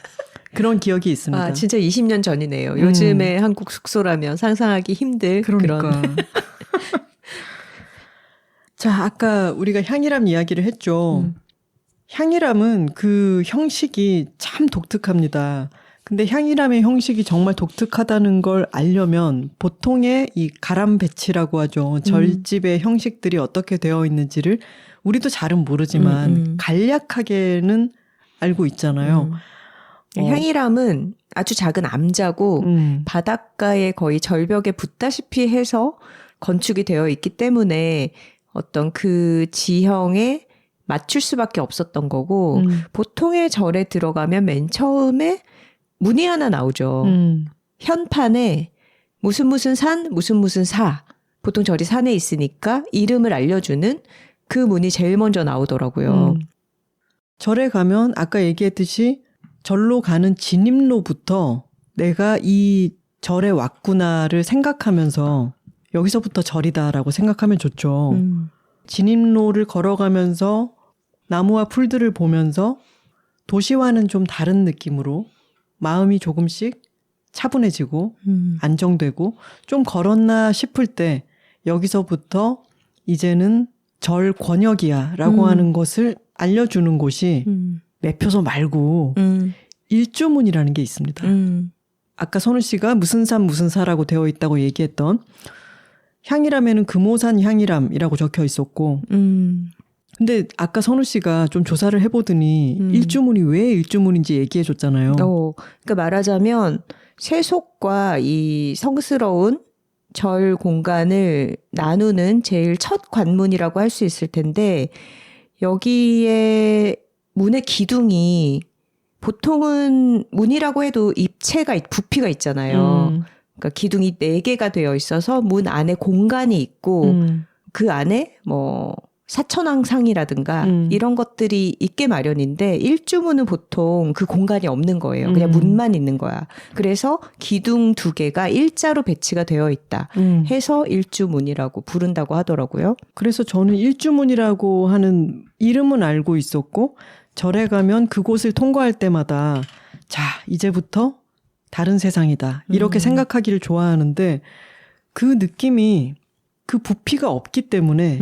그런 기억이 있습니다. 진짜 20년 전이네요. 요즘에 한국 숙소라면 상상하기 힘들 그러니까. 그런. 자, 아까 우리가 향이람 이야기를 했죠. 향이람은 그 형식이 참 독특합니다. 근데 향이람의 형식이 정말 독특하다는 걸 알려면 보통의 이 가람 배치라고 하죠. 절집의 형식들이 어떻게 되어 있는지를 우리도 잘은 모르지만 간략하게는 알고 있잖아요. 향이람은 아주 작은 암자고 바닷가에 거의 절벽에 붙다시피 해서 건축이 되어 있기 때문에 어떤 그 지형에 맞출 수밖에 없었던 거고 보통의 절에 들어가면 맨 처음에 문이 하나 나오죠. 현판에 무슨 산, 무슨 사. 보통 절이 산에 있으니까 이름을 알려주는 그 문이 제일 먼저 나오더라고요. 절에 가면 아까 얘기했듯이 절로 가는 진입로부터 내가 이 절에 왔구나를 생각하면서 여기서부터 절이다라고 생각하면 좋죠. 진입로를 걸어가면서 나무와 풀들을 보면서 도시와는 좀 다른 느낌으로 마음이 조금씩 차분해지고 안정되고 좀 걸었나 싶을 때 여기서부터 이제는 절 권역이야 라고 하는 것을 알려주는 곳이 매표소 말고 일주문이라는 게 있습니다. 아까 선우 씨가 무슨 산 무슨 사라고 되어 있다고 얘기했던 향이람에는 금오산 향이람이라고 적혀 있었고 근데 아까 선우 씨가 좀 조사를 해보더니 일주문이 왜 일주문인지 얘기해 줬잖아요. 그러니까 말하자면 세속과 이 성스러운 절 공간을 나누는 제일 첫 관문이라고 할 수 있을 텐데 여기에 문의 기둥이 보통은 문이라고 해도 입체가 부피가 있잖아요. 그러니까 기둥이 4개가 되어 있어서 문 안에 공간이 있고 그 안에 뭐 사천왕상이라든가 이런 것들이 있게 마련인데 일주문은 보통 그 공간이 없는 거예요. 그냥 문만 있는 거야. 그래서 기둥 2개가 일자로 배치가 되어 있다 해서 일주문이라고 부른다고 하더라고요. 그래서 저는 일주문이라고 하는 이름은 알고 있었고 절에 가면 그곳을 통과할 때마다 자, 이제부터 다른 세상이다. 이렇게 생각하기를 좋아하는데 그 느낌이 그 부피가 없기 때문에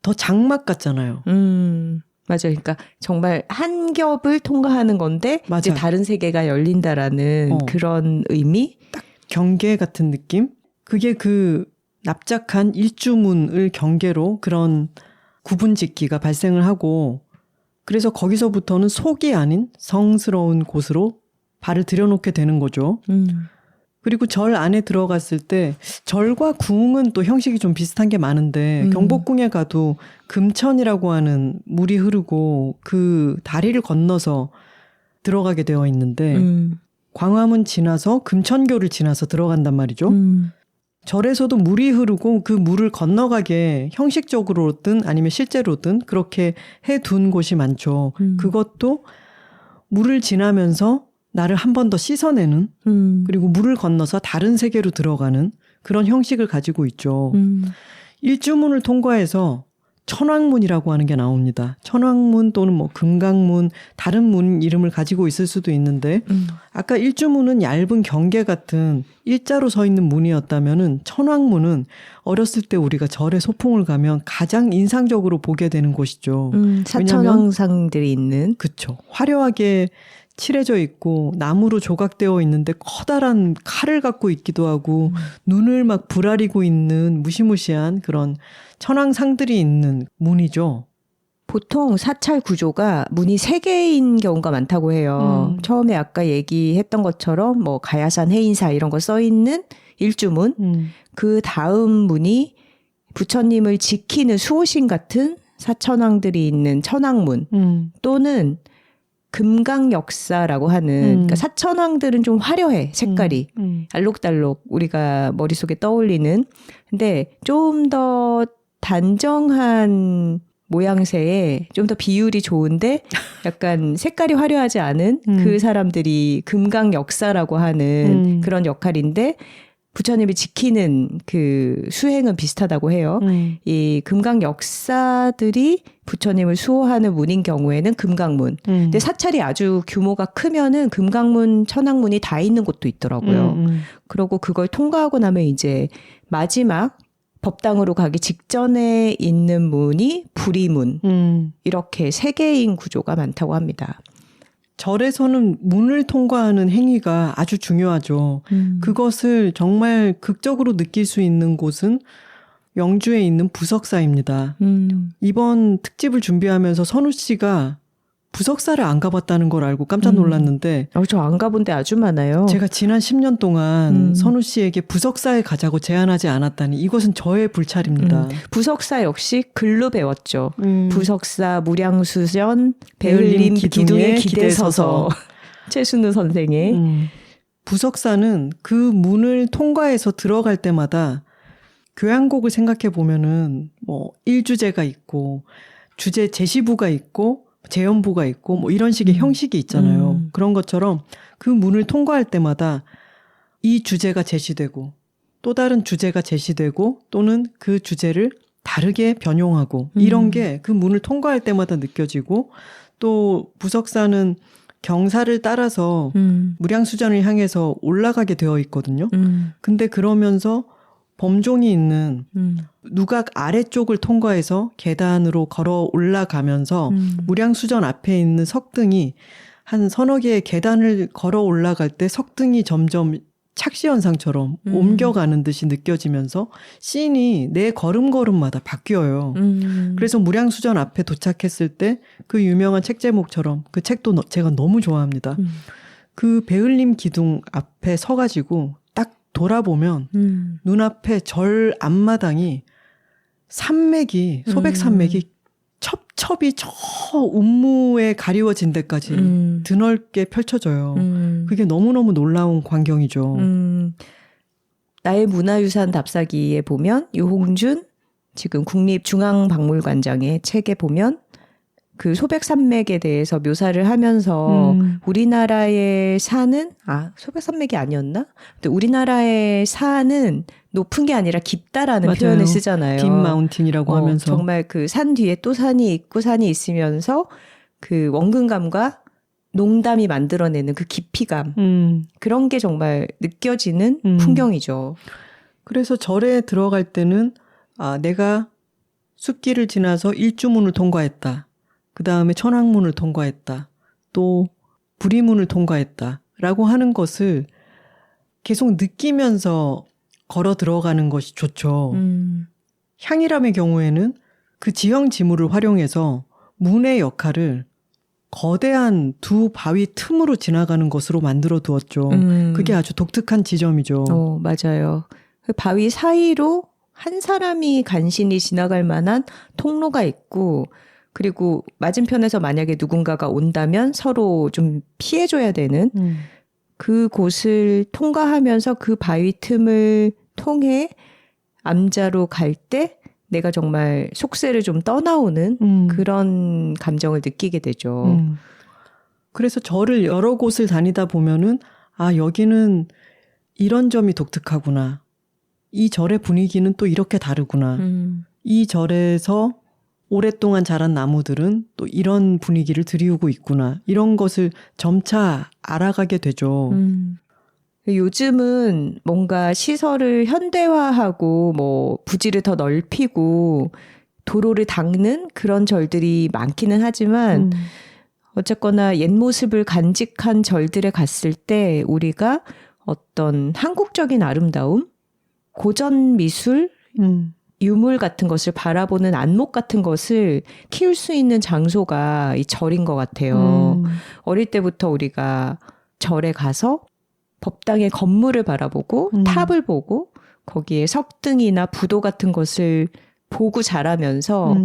더 장막 같잖아요. 맞아요. 그러니까 정말 한 겹을 통과하는 건데 맞아. 이제 다른 세계가 열린다라는 그런 의미? 딱 경계 같은 느낌? 그게 그 납작한 일주문을 경계로 그런 구분짓기가 발생을 하고 그래서 거기서부터는 속이 아닌 성스러운 곳으로 발을 들여놓게 되는 거죠. 그리고 절 안에 들어갔을 때 절과 궁은 또 형식이 좀 비슷한 게 많은데 경복궁에 가도 금천이라고 하는 물이 흐르고 그 다리를 건너서 들어가게 되어 있는데 광화문 지나서 금천교를 지나서 들어간단 말이죠. 절에서도 물이 흐르고 그 물을 건너가게 형식적으로든 아니면 실제로든 그렇게 해둔 곳이 많죠. 그것도 물을 지나면서 나를 한 번 더 씻어내는 그리고 물을 건너서 다른 세계로 들어가는 그런 형식을 가지고 있죠. 일주문을 통과해서 천왕문이라고 하는 게 나옵니다. 천왕문 또는 뭐 금강문 다른 문 이름을 가지고 있을 수도 있는데 아까 일주문은 얇은 경계 같은 일자로 서 있는 문이었다면은 천왕문은 어렸을 때 우리가 절에 소풍을 가면 가장 인상적으로 보게 되는 곳이죠. 사천왕상들이 있는. 그렇죠. 화려하게 칠해져 있고 나무로 조각되어 있는데 커다란 칼을 갖고 있기도 하고 눈을 막 부라리고 있는 무시무시한 그런 천왕상들이 있는 문이죠. 보통 사찰 구조가 문이 3개인 경우가 많다고 해요. 처음에 아까 얘기했던 것처럼 뭐 가야산 해인사 이런 거 써 있는 일주문. 그 다음 문이 부처님을 지키는 수호신 같은 사천왕들이 있는 천왕문 또는 금강역사라고 하는 그러니까 사천왕들은 좀 화려해 색깔이 알록달록 우리가 머릿속에 떠올리는 근데 좀 더 단정한 모양새에 좀 더 비율이 좋은데 약간 색깔이 화려하지 않은 그 사람들이 금강역사라고 하는 그런 역할인데 부처님이 지키는 그 수행은 비슷하다고 해요. 이 금강 역사들이 부처님을 수호하는 문인 경우에는 금강문. 근데 사찰이 아주 규모가 크면은 금강문, 천왕문이 다 있는 곳도 있더라고요. 그러고 그걸 통과하고 나면 이제 마지막 법당으로 가기 직전에 있는 문이 부리문. 이렇게 3개인 구조가 많다고 합니다. 절에서는 문을 통과하는 행위가 아주 중요하죠. 그것을 정말 극적으로 느낄 수 있는 곳은 영주에 있는 부석사입니다. 이번 특집을 준비하면서 선우 씨가 부석사를 안 가봤다는 걸 알고 깜짝 놀랐는데 저 안 가본 데 아주 많아요. 제가 지난 10년 동안 선우 씨에게 부석사에 가자고 제안하지 않았다니 이것은 저의 불찰입니다. 부석사 역시 글로 배웠죠. 부석사 무량수전 배을림 기둥에 기대서서 최순우 선생의 부석사는 그 문을 통과해서 들어갈 때마다 교향곡을 생각해 보면은 뭐 일주제가 있고 주제 제시부가 있고 재연부가 있고 뭐 이런 식의 형식이 있잖아요. 그런 것처럼 그 문을 통과할 때마다 이 주제가 제시되고 또 다른 주제가 제시되고 또는 그 주제를 다르게 변용하고 이런 게 그 문을 통과할 때마다 느껴지고 또 부석사는 경사를 따라서 무량수전을 향해서 올라가게 되어 있거든요. 근데 그러면서 범종이 있는 누각 아래쪽을 통과해서 계단으로 걸어 올라가면서 무량수전 앞에 있는 석등이 한 서너 개의 계단을 걸어 올라갈 때 석등이 점점 착시현상처럼 옮겨가는 듯이 느껴지면서 씬이 내 걸음걸음마다 바뀌어요. 그래서 무량수전 앞에 도착했을 때 그 유명한 책 제목처럼 그 책도 제가 너무 좋아합니다. 그 배을림 기둥 앞에 서가지고 딱 돌아보면 눈앞에 절 앞마당이 산맥이 소백산맥이 첩첩이 저 운무에 가리워진 데까지 드넓게 펼쳐져요. 그게 너무너무 놀라운 광경이죠. 나의 문화유산 답사기에 보면 유홍준 지금 국립중앙박물관장의 책에 보면 그 소백산맥에 대해서 묘사를 하면서 우리나라의 산은 소백산맥이 아니었나? 근데 우리나라의 산은 높은 게 아니라 깊다라는 맞아요. 표현을 쓰잖아요. 딥 마운틴이라고 하면서 정말 그 산 뒤에 또 산이 있고 산이 있으면서 그 원근감과 농담이 만들어내는 그 깊이감 그런 게 정말 느껴지는 풍경이죠. 그래서 절에 들어갈 때는 내가 숲길을 지나서 일주문을 통과했다. 그 다음에 천왕문을 통과했다. 또 부리문을 통과했다. 라고 하는 것을 계속 느끼면서 걸어 들어가는 것이 좋죠. 향일암의 경우에는 그 지형 지물을 활용해서 문의 역할을 거대한 두 바위 틈으로 지나가는 것으로 만들어 두었죠. 그게 아주 독특한 지점이죠. 맞아요. 그 바위 사이로 한 사람이 간신히 지나갈 만한 통로가 있고 그리고 맞은편에서 만약에 누군가가 온다면 서로 좀 피해줘야 되는 그곳을 통과하면서 그 바위 틈을 통해 암자로 갈 때 내가 정말 속세를 좀 떠나오는 그런 감정을 느끼게 되죠. 그래서 절을 여러 곳을 다니다 보면은 여기는 이런 점이 독특하구나. 이 절의 분위기는 또 이렇게 다르구나. 이 절에서 오랫동안 자란 나무들은 또 이런 분위기를 들이우고 있구나. 이런 것을 점차 알아가게 되죠. 요즘은 뭔가 시설을 현대화하고 뭐 부지를 더 넓히고 도로를 닦는 그런 절들이 많기는 하지만 어쨌거나 옛 모습을 간직한 절들에 갔을 때 우리가 어떤 한국적인 아름다움, 고전 미술, 유물 같은 것을 바라보는 안목 같은 것을 키울 수 있는 장소가 이 절인 것 같아요. 어릴 때부터 우리가 절에 가서 법당의 건물을 바라보고 탑을 보고 거기에 석등이나 부도 같은 것을 보고 자라면서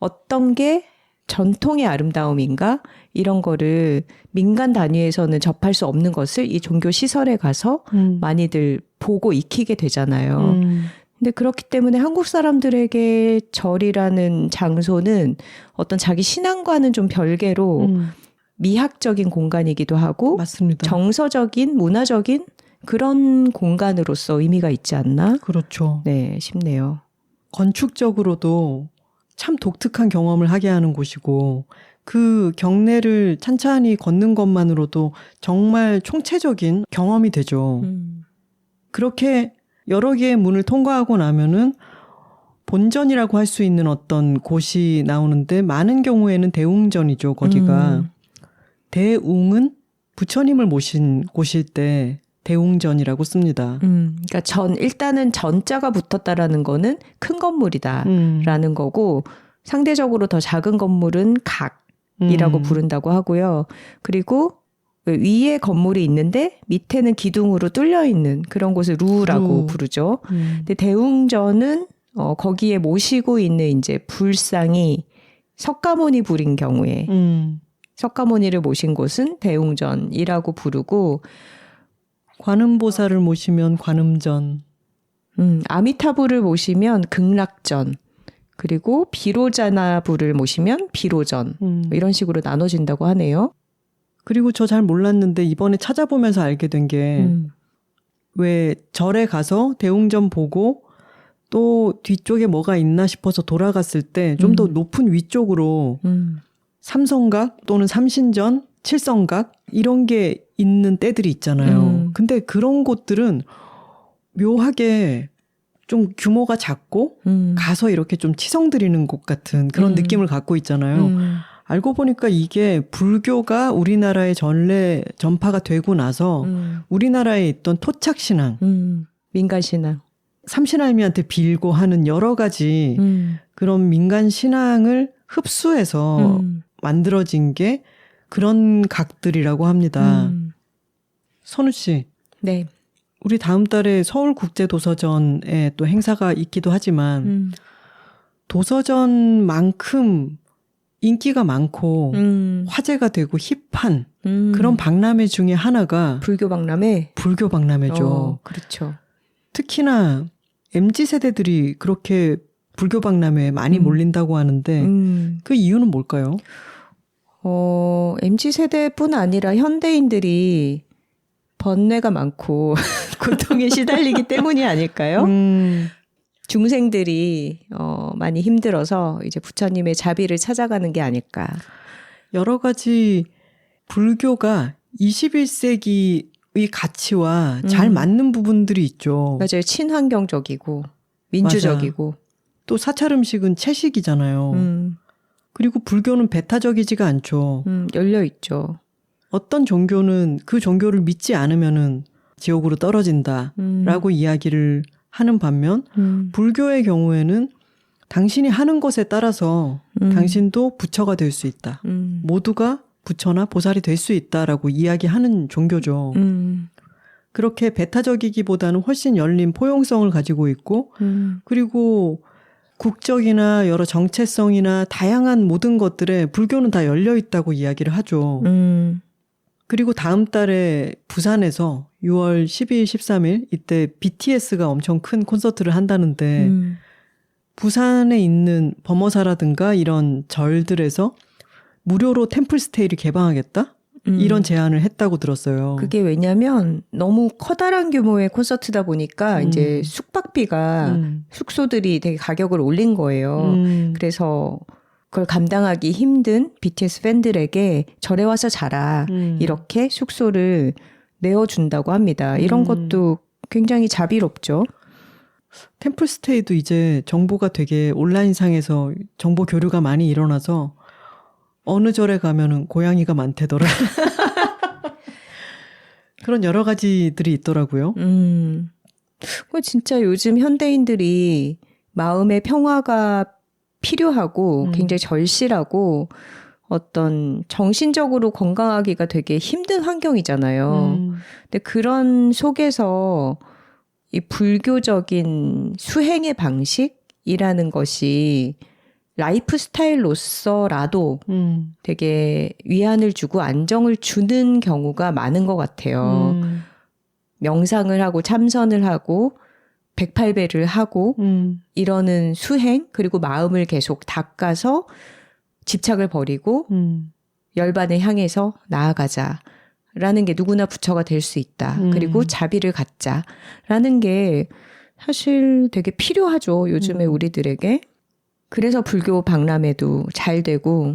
어떤 게 전통의 아름다움인가? 이런 거를 민간 단위에서는 접할 수 없는 것을 이 종교 시설에 가서 많이들 보고 익히게 되잖아요. 근데 그렇기 때문에 한국 사람들에게 절이라는 장소는 어떤 자기 신앙과는 좀 별개로 미학적인 공간이기도 하고 맞습니다. 정서적인, 문화적인 그런 공간으로서 의미가 있지 않나? 그렇죠. 네, 싶네요. 건축적으로도 참 독특한 경험을 하게 하는 곳이고 그 경내를 찬찬히 걷는 것만으로도 정말 총체적인 경험이 되죠. 그렇게 여러 개의 문을 통과하고 나면은 본전이라고 할 수 있는 어떤 곳이 나오는데 많은 경우에는 대웅전이죠. 거기가. 대웅은 부처님을 모신 곳일 때 대웅전이라고 씁니다. 그러니까 일단은 전자가 붙었다라는 거는 큰 건물이다라는 거고 상대적으로 더 작은 건물은 각이라고 부른다고 하고요. 그리고 위에 건물이 있는데 밑에는 기둥으로 뚫려 있는 그런 곳을 루라고 부르죠. 근데 대웅전은 거기에 모시고 있는 이제 불상이 석가모니 불인 경우에 석가모니를 모신 곳은 대웅전이라고 부르고 관음보살을 모시면 관음전, 아미타불을 모시면 극락전, 그리고 비로자나불을 모시면 비로전 이런 식으로 나눠진다고 하네요. 그리고 저 잘 몰랐는데 이번에 찾아보면서 알게 된 게 왜 절에 가서 대웅전 보고 또 뒤쪽에 뭐가 있나 싶어서 돌아갔을 때 좀 더 높은 위쪽으로 삼성각 또는 삼신전, 칠성각 이런 게 있는 때들이 있잖아요. 근데 그런 곳들은 묘하게 좀 규모가 작고 가서 이렇게 좀 치성 드리는 곳 같은 그런 느낌을 갖고 있잖아요. 알고 보니까 이게 불교가 우리나라에 전파가 되고 나서 우리나라에 있던 토착신앙, 민간신앙, 삼신할미한테 빌고 하는 여러 가지 그런 민간신앙을 흡수해서 만들어진 게 그런 각들이라고 합니다. 선우 씨. 네. 우리 다음 달에 서울국제도서전에 또 행사가 있기도 하지만 도서전만큼 인기가 많고 화제가 되고 힙한 그런 박람회 중에 하나가 불교 박람회? 불교 박람회죠. 그렇죠. 특히나 MZ세대들이 그렇게 불교 박람회에 많이 몰린다고 하는데 그 이유는 뭘까요? MZ세대뿐 아니라 현대인들이 번뇌가 많고 고통에 시달리기 때문이 아닐까요? 중생들이 많이 힘들어서 이제 부처님의 자비를 찾아가는 게 아닐까. 여러 가지 불교가 21세기의 가치와 잘 맞는 부분들이 있죠. 맞아요. 친환경적이고 민주적이고. 맞아. 또 사찰 음식은 채식이잖아요. 그리고 불교는 배타적이지가 않죠. 열려 있죠. 어떤 종교는 그 종교를 믿지 않으면은 지옥으로 떨어진다라고 이야기를 하는 반면 불교의 경우에는 당신이 하는 것에 따라서 당신도 부처가 될 수 있다. 모두가 부처나 보살이 될 수 있다라고 이야기하는 종교죠. 그렇게 배타적이기보다는 훨씬 열린 포용성을 가지고 있고 그리고 국적이나 여러 정체성이나 다양한 모든 것들에 불교는 다 열려 있다고 이야기를 하죠. 그리고 다음 달에 부산에서 6월 12일, 13일 이때 BTS가 엄청 큰 콘서트를 한다는데 부산에 있는 범어사라든가 이런 절들에서 무료로 템플스테이를 개방하겠다? 이런 제안을 했다고 들었어요. 그게 왜냐면 너무 커다란 규모의 콘서트다 보니까 이제 숙박비가 숙소들이 되게 가격을 올린 거예요. 그래서 그걸 감당하기 힘든 BTS 팬들에게 절에 와서 자라 이렇게 숙소를 내어준다고 합니다. 이런 것도 굉장히 자비롭죠. 템플스테이도 이제 정보가 되게 온라인상에서 정보 교류가 많이 일어나서 어느 절에 가면은 고양이가 많대더라. 그런 여러 가지들이 있더라고요. 진짜 요즘 현대인들이 마음의 평화가 필요하고 굉장히 절실하고 어떤 정신적으로 건강하기가 되게 힘든 환경이잖아요. 근데 그런 속에서 이 불교적인 수행의 방식이라는 것이 라이프 스타일로서라도 되게 위안을 주고 안정을 주는 경우가 많은 것 같아요. 명상을 하고 참선을 하고 108배를 하고 이러는 수행 그리고 마음을 계속 닦아서 집착을 버리고 열반을 향해서 나아가자라는 게 누구나 부처가 될 수 있다. 그리고 자비를 갖자라는 게 사실 되게 필요하죠. 요즘에 우리들에게. 그래서 불교 박람회도 잘 되고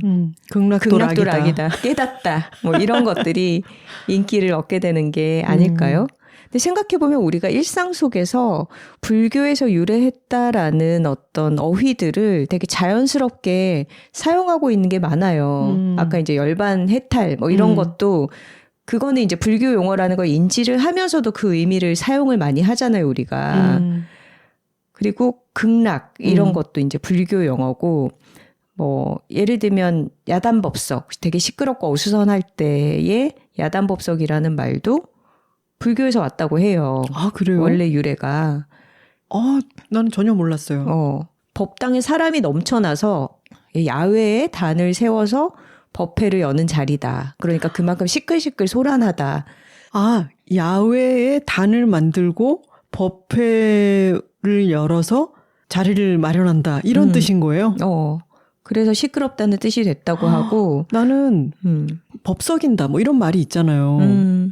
극락도락이다. 깨닫다. 뭐 이런 것들이 인기를 얻게 되는 게 아닐까요? 근데 생각해보면 우리가 일상 속에서 불교에서 유래했다라는 어떤 어휘들을 되게 자연스럽게 사용하고 있는 게 많아요. 아까 이제 열반 해탈 뭐 이런 것도 그거는 이제 불교 용어라는 걸 인지를 하면서도 그 의미를 사용을 많이 하잖아요, 우리가. 그리고 극락 이런 것도 이제 불교 용어고 뭐 예를 들면 야단법석 되게 시끄럽고 어수선할 때의 야단법석이라는 말도 불교에서 왔다고 해요. 아, 그래요? 원래 유래가. 나는 전혀 몰랐어요. 법당에 사람이 넘쳐나서 야외에 단을 세워서 법회를 여는 자리다. 그러니까 그만큼 시끌시끌 소란하다. 아, 야외에 단을 만들고 법회를 열어서 자리를 마련한다. 이런 뜻인 거예요? 그래서 시끄럽다는 뜻이 됐다고 하고. 나는 법석인다 뭐 이런 말이 있잖아요.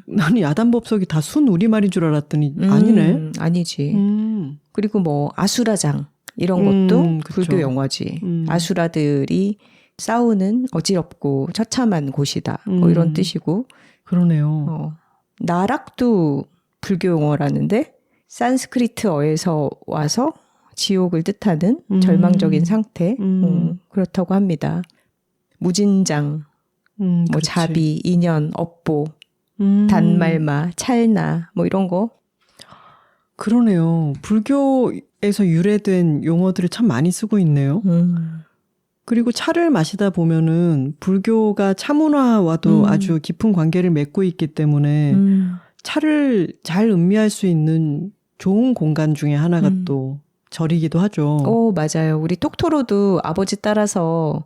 나는 야단법석이 다 순 우리말인 줄 알았더니 아니네. 아니지. 그리고 뭐 아수라장 이런 것도 불교 용어지. 아수라들이 싸우는 어지럽고 처참한 곳이다. 뭐 이런 뜻이고. 그러네요. 나락도 불교 용어라는데 산스크리트어에서 와서 지옥을 뜻하는 절망적인 상태. 그렇다고 합니다. 무진장, 뭐 그렇지. 자비, 인연, 업보, 단말마, 찰나 뭐 이런 거. 그러네요. 불교에서 유래된 용어들을 참 많이 쓰고 있네요. 그리고 차를 마시다 보면은 불교가 차문화와도 아주 깊은 관계를 맺고 있기 때문에 차를 잘 음미할 수 있는 좋은 공간 중에 하나가 또 절이기도 하죠. 맞아요. 우리 톡토로도 아버지 따라서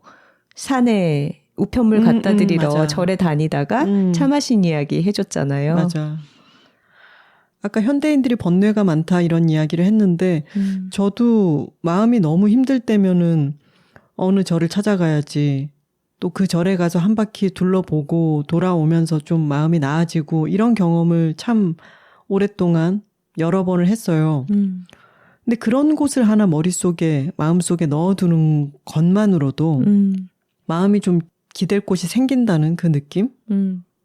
산에 우편물 갖다 드리러 절에 다니다가 차 마신 이야기 해줬잖아요. 맞아. 아까 현대인들이 번뇌가 많다 이런 이야기를 했는데 저도 마음이 너무 힘들 때면은 어느 절을 찾아가야지. 또 그 절에 가서 한 바퀴 둘러보고 돌아오면서 좀 마음이 나아지고 이런 경험을 참 오랫동안 여러 번을 했어요. 근데 그런 곳을 하나 머릿속에 마음속에 넣어두는 것만으로도 마음이 좀 기댈 곳이 생긴다는 그 느낌?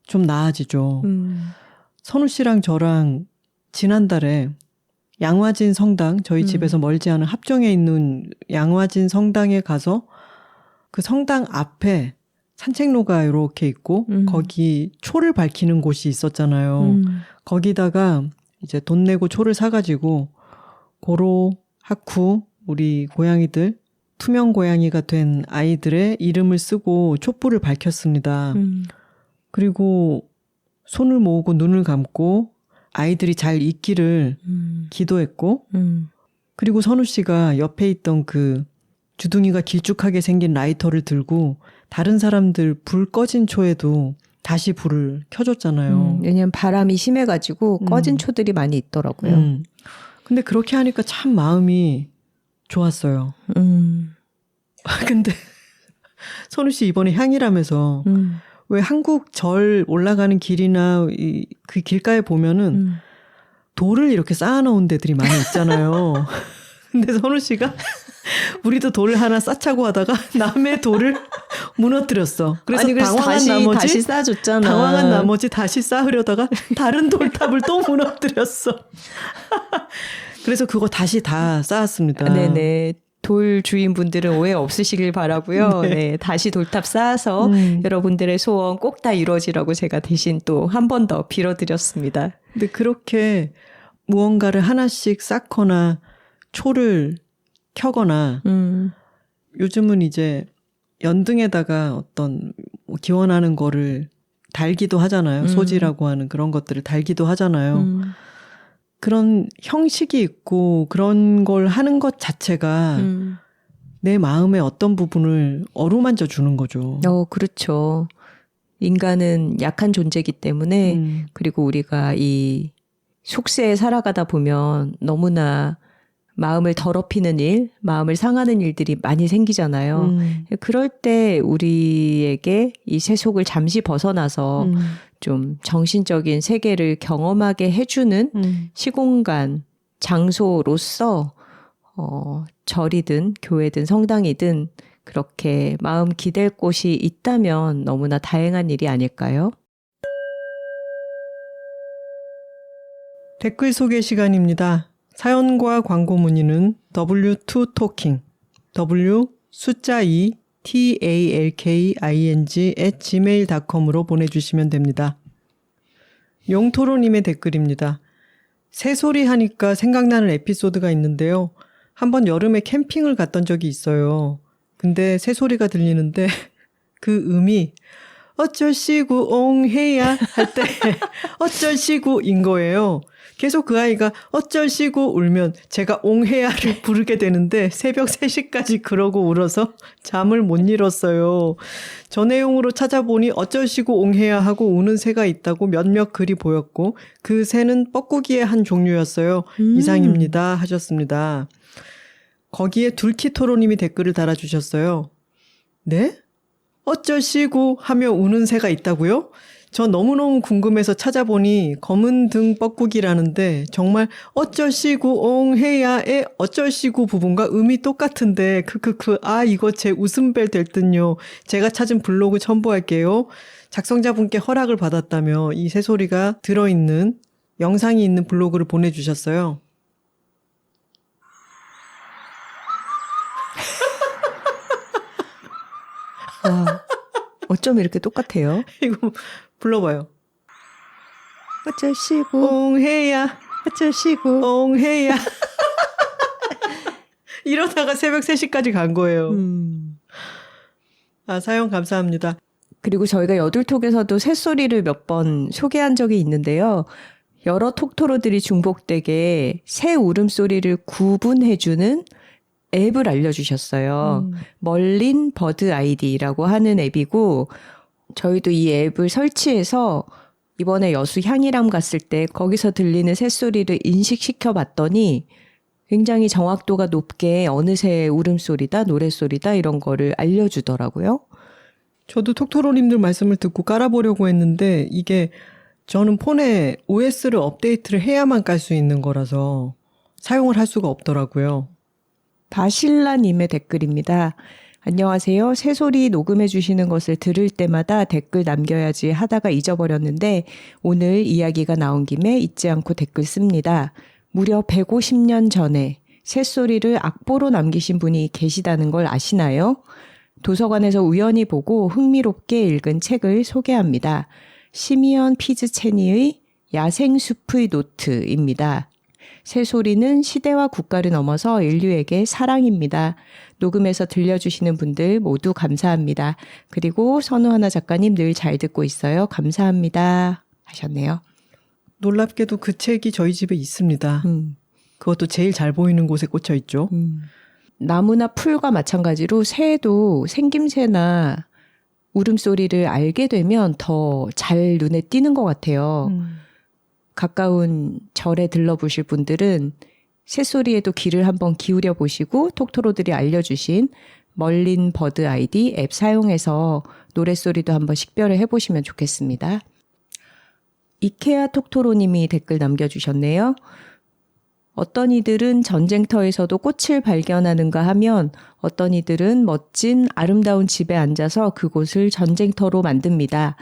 좀 나아지죠. 선우 씨랑 저랑 지난달에 양화진 성당, 저희 집에서 멀지 않은 합정에 있는 양화진 성당에 가서 그 성당 앞에 산책로가 이렇게 있고 거기 초를 밝히는 곳이 있었잖아요. 거기다가 이제 돈 내고 초를 사가지고 고로, 하쿠, 우리 고양이들, 투명 고양이가 된 아이들의 이름을 쓰고 촛불을 밝혔습니다. 그리고 손을 모으고 눈을 감고 아이들이 잘 있기를 기도했고 그리고 선우 씨가 옆에 있던 그 주둥이가 길쭉하게 생긴 라이터를 들고 다른 사람들 불 꺼진 초에도 다시 불을 켜줬잖아요. 왜냐면 바람이 심해가지고 꺼진 초들이 많이 있더라고요. 근데 그렇게 하니까 참 마음이 좋았어요. 근데 선우 씨 이번에 향이라면서 왜 한국 절 올라가는 길이나 그 길가에 보면은 돌을 이렇게 쌓아놓은 데들이 많이 있잖아요. 근데 선우 씨가 우리도 돌을 하나 쌓자고 하다가 남의 돌을 무너뜨렸어. 그래서 다시 쌓아줬잖아. 당황한 나머지 다시 쌓으려다가 다른 돌탑을 또 무너뜨렸어. 그래서 그거 다시 다 쌓았습니다. 네네. 돌 주인분들은 오해 없으시길 바라고요. 네, 다시 돌탑 쌓아서 여러분들의 소원 꼭 다 이루어지라고 제가 대신 또 한 번 더 빌어드렸습니다. 근데 그렇게 무언가를 하나씩 쌓거나 초를 켜거나 요즘은 이제 연등에다가 어떤 기원하는 거를 달기도 하잖아요. 소지라고 하는 그런 것들을 달기도 하잖아요. 그런 형식이 있고 그런 걸 하는 것 자체가 내 마음의 어떤 부분을 어루만져 주는 거죠. 그렇죠. 인간은 약한 존재이기 때문에 그리고 우리가 이 속세에 살아가다 보면 너무나 마음을 더럽히는 일, 마음을 상하는 일들이 많이 생기잖아요. 그럴 때 우리에게 이 세속을 잠시 벗어나서 좀 정신적인 세계를 경험하게 해주는 시공간, 장소로서 절이든 교회든 성당이든 그렇게 마음 기댈 곳이 있다면 너무나 다행한 일이 아닐까요? 댓글 소개 시간입니다. 사연과 광고 문의는 W2Talking, W 숫자 2 talking@gmail.com으로 보내주시면 됩니다. 용토로님의 댓글입니다. 새소리 하니까 생각나는 에피소드가 있는데요. 한번 여름에 캠핑을 갔던 적이 있어요. 근데 새소리가 들리는데 그 음이 어쩔시구 옹해야 할 때 어쩔시구인 거예요. 계속 그 아이가 어쩔시구 울면 제가 옹해야를 부르게 되는데 새벽 3시까지 그러고 울어서 잠을 못 이뤘어요. 저 내용으로 찾아보니 어쩔시구 옹해야 하고 우는 새가 있다고 몇몇 글이 보였고 그 새는 뻐꾸기의 한 종류였어요. 이상입니다 하셨습니다. 거기에 둘키토로님이 댓글을 달아주셨어요. 네? 어쩔시구 하며 우는 새가 있다고요? 저 너무너무 궁금해서 찾아보니 검은 등 뻐꾸기라는데 정말 어쩔시구 옹해야의 어쩔시구 부분과 음이 똑같은데 이거 제 웃음벨 될 듯요. 제가 찾은 블로그 첨부할게요. 작성자분께 허락을 받았다며 이 새소리가 들어있는 영상이 있는 블로그를 보내주셨어요. 와, 어쩜 이렇게 똑같아요? 이거 불러봐요. 어쩔시구 옹해야 어쩔시구 옹해야 이러다가 새벽 3시까지 간 거예요. 사연 감사합니다. 그리고 저희가 여둘톡에서도 새소리를 몇 번 소개한 적이 있는데요. 여러 톡토로들이 중복되게 새 울음소리를 구분해주는 앱을 알려주셨어요. 멀린 버드 아이디라고 하는 앱이고 저희도 이 앱을 설치해서 이번에 여수 향이람 갔을 때 거기서 들리는 새소리를 인식시켜 봤더니 굉장히 정확도가 높게 어느새 울음소리다, 노랫소리다 이런 거를 알려주더라고요. 저도 톡토로님들 말씀을 듣고 깔아보려고 했는데 이게 저는 폰에 OS를 업데이트를 해야만 깔 수 있는 거라서 사용을 할 수가 없더라고요. 바실라님의 댓글입니다. 안녕하세요. 새소리 녹음해 주시는 것을 들을 때마다 댓글 남겨야지 하다가 잊어버렸는데 오늘 이야기가 나온 김에 잊지 않고 댓글 씁니다. 무려 150년 전에 새소리를 악보로 남기신 분이 계시다는 걸 아시나요? 도서관에서 우연히 보고 흥미롭게 읽은 책을 소개합니다. 시미언 피즈체니의 야생숲의 노트입니다. 새소리는 시대와 국가를 넘어서 인류에게 사랑입니다. 녹음해서 들려주시는 분들 모두 감사합니다. 그리고 선우하나 작가님 늘 잘 듣고 있어요. 감사합니다. 하셨네요. 놀랍게도 그 책이 저희 집에 있습니다. 그것도 제일 잘 보이는 곳에 꽂혀 있죠. 나무나 풀과 마찬가지로 새도 생김새나 울음소리를 알게 되면 더 잘 눈에 띄는 것 같아요. 가까운 절에 들러보실 분들은 새소리에도 귀를 한번 기울여 보시고 톡토로들이 알려주신 멀린 버드 아이디 앱 사용해서 노랫소리도 한번 식별을 해보시면 좋겠습니다. 이케아 톡토로님이 댓글 남겨주셨네요. 어떤 이들은 전쟁터에서도 꽃을 발견하는가 하면 어떤 이들은 멋진 아름다운 집에 앉아서 그곳을 전쟁터로 만듭니다.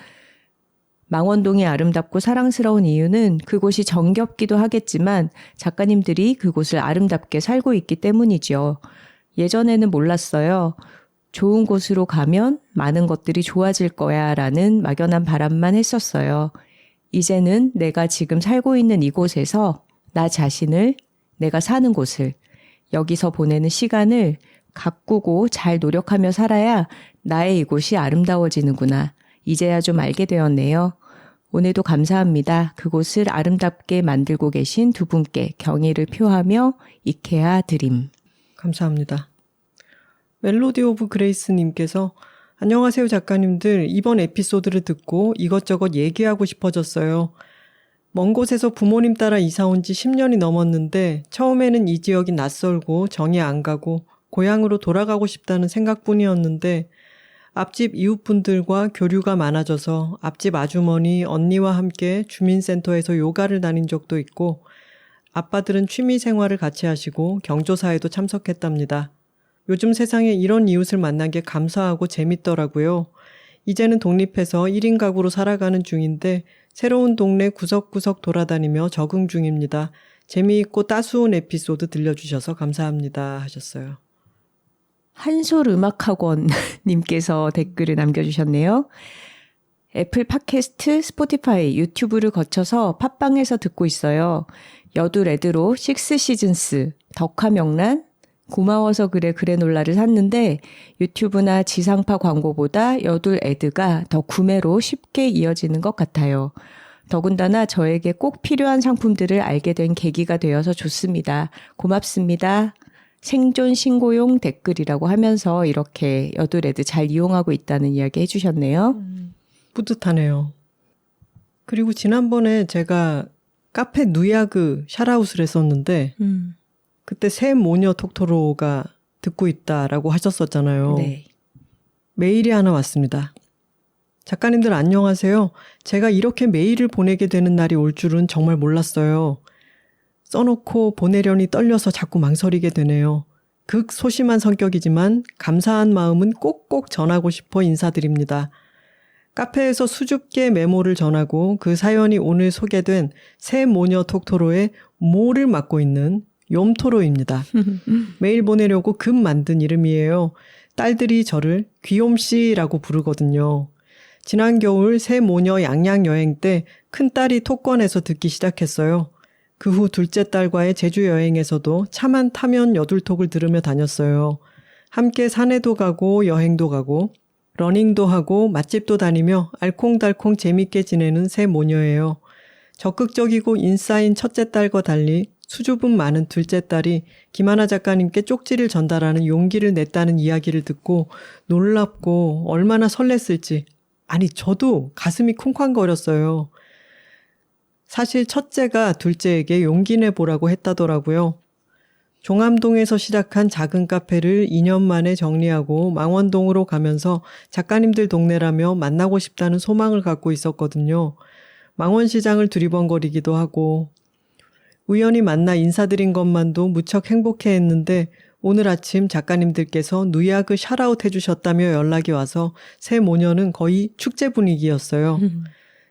망원동이 아름답고 사랑스러운 이유는 그곳이 정겹기도 하겠지만 작가님들이 그곳을 아름답게 살고 있기 때문이죠. 예전에는 몰랐어요. 좋은 곳으로 가면 많은 것들이 좋아질 거야 라는 막연한 바람만 했었어요. 이제는 내가 지금 살고 있는 이곳에서 나 자신을, 내가 사는 곳을, 여기서 보내는 시간을 가꾸고 잘 노력하며 살아야 나의 이곳이 아름다워지는구나. 이제야 좀 알게 되었네요. 오늘도 감사합니다. 그곳을 아름답게 만들고 계신 두 분께 경의를 표하며 이케아 드림. 감사합니다. 멜로디 오브 그레이스님께서 안녕하세요 작가님들. 이번 에피소드를 듣고 이것저것 얘기하고 싶어졌어요. 먼 곳에서 부모님 따라 이사 온 지 10년이 넘었는데 처음에는 이 지역이 낯설고 정이 안 가고 고향으로 돌아가고 싶다는 생각뿐이었는데 앞집 이웃분들과 교류가 많아져서 앞집 아주머니, 언니와 함께 주민센터에서 요가를 다닌 적도 있고 아빠들은 취미 생활을 같이 하시고 경조사에도 참석했답니다. 요즘 세상에 이런 이웃을 만난 게 감사하고 재밌더라고요. 이제는 독립해서 1인 가구로 살아가는 중인데 새로운 동네 구석구석 돌아다니며 적응 중입니다. 재미있고 따스운 에피소드 들려주셔서 감사합니다 하셨어요. 한솔음악학원님께서 댓글을 남겨주셨네요. 애플 팟캐스트, 스포티파이, 유튜브를 거쳐서 팟빵에서 듣고 있어요. 여두 레드로 6시즌스, 덕화명란, 고마워서 그래 그래놀라를 샀는데 유튜브나 지상파 광고보다 여둘 애드가 더 구매로 쉽게 이어지는 것 같아요. 더군다나 저에게 꼭 필요한 상품들을 알게 된 계기가 되어서 좋습니다. 고맙습니다. 생존 신고용 댓글이라고 하면서 이렇게 여둘애드 잘 이용하고 있다는 이야기 해주셨네요. 뿌듯하네요. 그리고 지난번에 제가 카페 누야그 샤라웃을 했었는데 그때 새 모녀 톡토로가 듣고 있다라고 하셨었잖아요. 네. 메일이 하나 왔습니다. 작가님들 안녕하세요. 제가 이렇게 메일을 보내게 되는 날이 올 줄은 정말 몰랐어요. 써놓고 보내려니 떨려서 자꾸 망설이게 되네요. 극 소심한 성격이지만 감사한 마음은 꼭꼭 전하고 싶어 인사드립니다. 카페에서 수줍게 메모를 전하고 그 사연이 오늘 소개된 새 모녀 톡토로의 모를 맡고 있는 욤토로입니다. 메일 보내려고 급 만든 이름이에요. 딸들이 저를 귀욤씨라고 부르거든요. 지난 겨울 새 모녀 양양 여행 때 큰딸이 톡권에서 듣기 시작했어요. 그 후 둘째 딸과의 제주 여행에서도 차만 타면 여둘톡을 들으며 다녔어요. 함께 산에도 가고 여행도 가고 러닝도 하고 맛집도 다니며 알콩달콩 재밌게 지내는 새 모녀예요. 적극적이고 인싸인 첫째 딸과 달리 수줍음 많은 둘째 딸이 김하나 작가님께 쪽지를 전달하는 용기를 냈다는 이야기를 듣고 놀랍고 얼마나 설렜을지, 아니 저도 가슴이 쿵쾅거렸어요. 사실 첫째가 둘째에게 용기 내보라고 했다더라고요. 종암동에서 시작한 작은 카페를 2년 만에 정리하고 망원동으로 가면서 작가님들 동네라며 만나고 싶다는 소망을 갖고 있었거든요. 망원시장을 두리번거리기도 하고 우연히 만나 인사드린 것만도 무척 행복해했는데 오늘 아침 작가님들께서 누야그 샤라웃 해주셨다며 연락이 와서 새 모녀는 거의 축제 분위기였어요.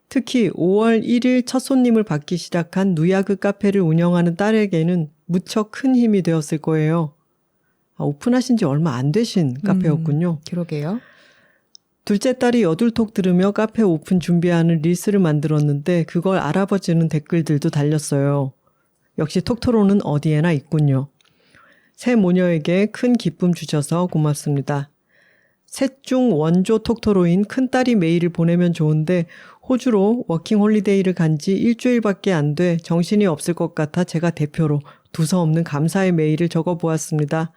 특히 5월 1일 첫 손님을 받기 시작한 누야그 카페를 운영하는 딸에게는 무척 큰 힘이 되었을 거예요. 오픈하신 지 얼마 안 되신 카페였군요. 그러게요. 둘째 딸이 여둘톡 들으며 카페 오픈 준비하는 릴스를 만들었는데 그걸 알아봐주는 댓글들도 달렸어요. 역시 톡토로는 어디에나 있군요. 새 모녀에게 큰 기쁨 주셔서 고맙습니다. 셋 중 원조 톡토로인 큰딸이 메일을 보내면 좋은데 호주로 워킹 홀리데이를 간 지 일주일밖에 안 돼 정신이 없을 것 같아 제가 대표로 두서없는 감사의 메일을 적어보았습니다.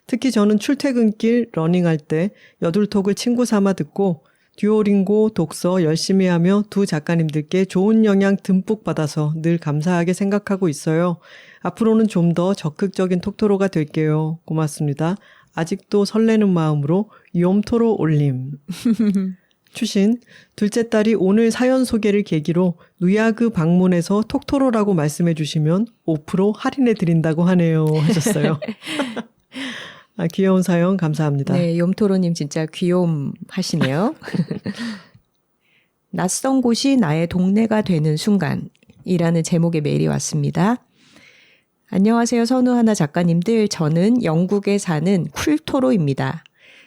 특히 저는 출퇴근길 러닝할 때 여둘톡을 친구 삼아 듣고 듀오링고 독서 열심히 하며 두 작가님들께 좋은 영향 듬뿍 받아서 늘 감사하게 생각하고 있어요. 앞으로는 좀 더 적극적인 톡토로가 될게요. 고맙습니다. 아직도 설레는 마음으로 욤토로 올림. 추신, 둘째 딸이 오늘 사연 소개를 계기로 누야그 방문해서 톡토로라고 말씀해 주시면 5% 할인해 드린다고 하네요. 하셨어요. 귀여운 사연 감사합니다. 네, 욤토로님 진짜 귀여움하시네요. 낯선 곳이 나의 동네가 되는 순간이라는 제목의 메일이 왔습니다. 안녕하세요, 선우하나 작가님들. 저는 영국에 사는 쿨토로입니다.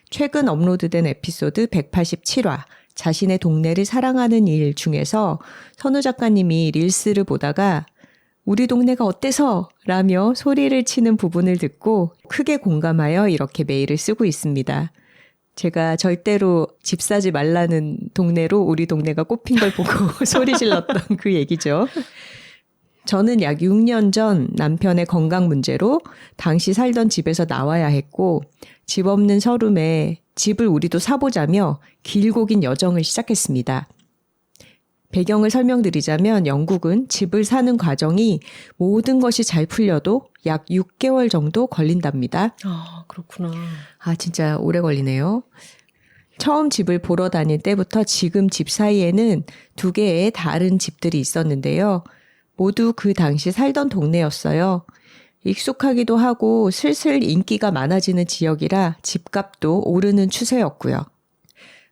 최근 업로드된 에피소드 187화 자신의 동네를 사랑하는 일 중에서 선우 작가님이 릴스를 보다가 우리 동네가 어때서? 라며 소리를 치는 부분을 듣고 크게 공감하여 이렇게 메일을 쓰고 있습니다. 제가 절대로 집 사지 말라는 동네로 우리 동네가 꼽힌 걸 보고 소리 질렀던 그 얘기죠. 저는 약 6년 전 남편의 건강 문제로 당시 살던 집에서 나와야 했고 집 없는 서름에 집을 우리도 사보자며 길고 긴 여정을 시작했습니다. 배경을 설명드리자면 영국은 집을 사는 과정이 모든 것이 잘 풀려도 약 6개월 정도 걸린답니다. 아, 그렇구나. 진짜 오래 걸리네요. 처음 집을 보러 다닐 때부터 지금 집 사이에는 2개의 다른 집들이 있었는데요. 모두 그 당시 살던 동네였어요. 익숙하기도 하고 슬슬 인기가 많아지는 지역이라 집값도 오르는 추세였고요.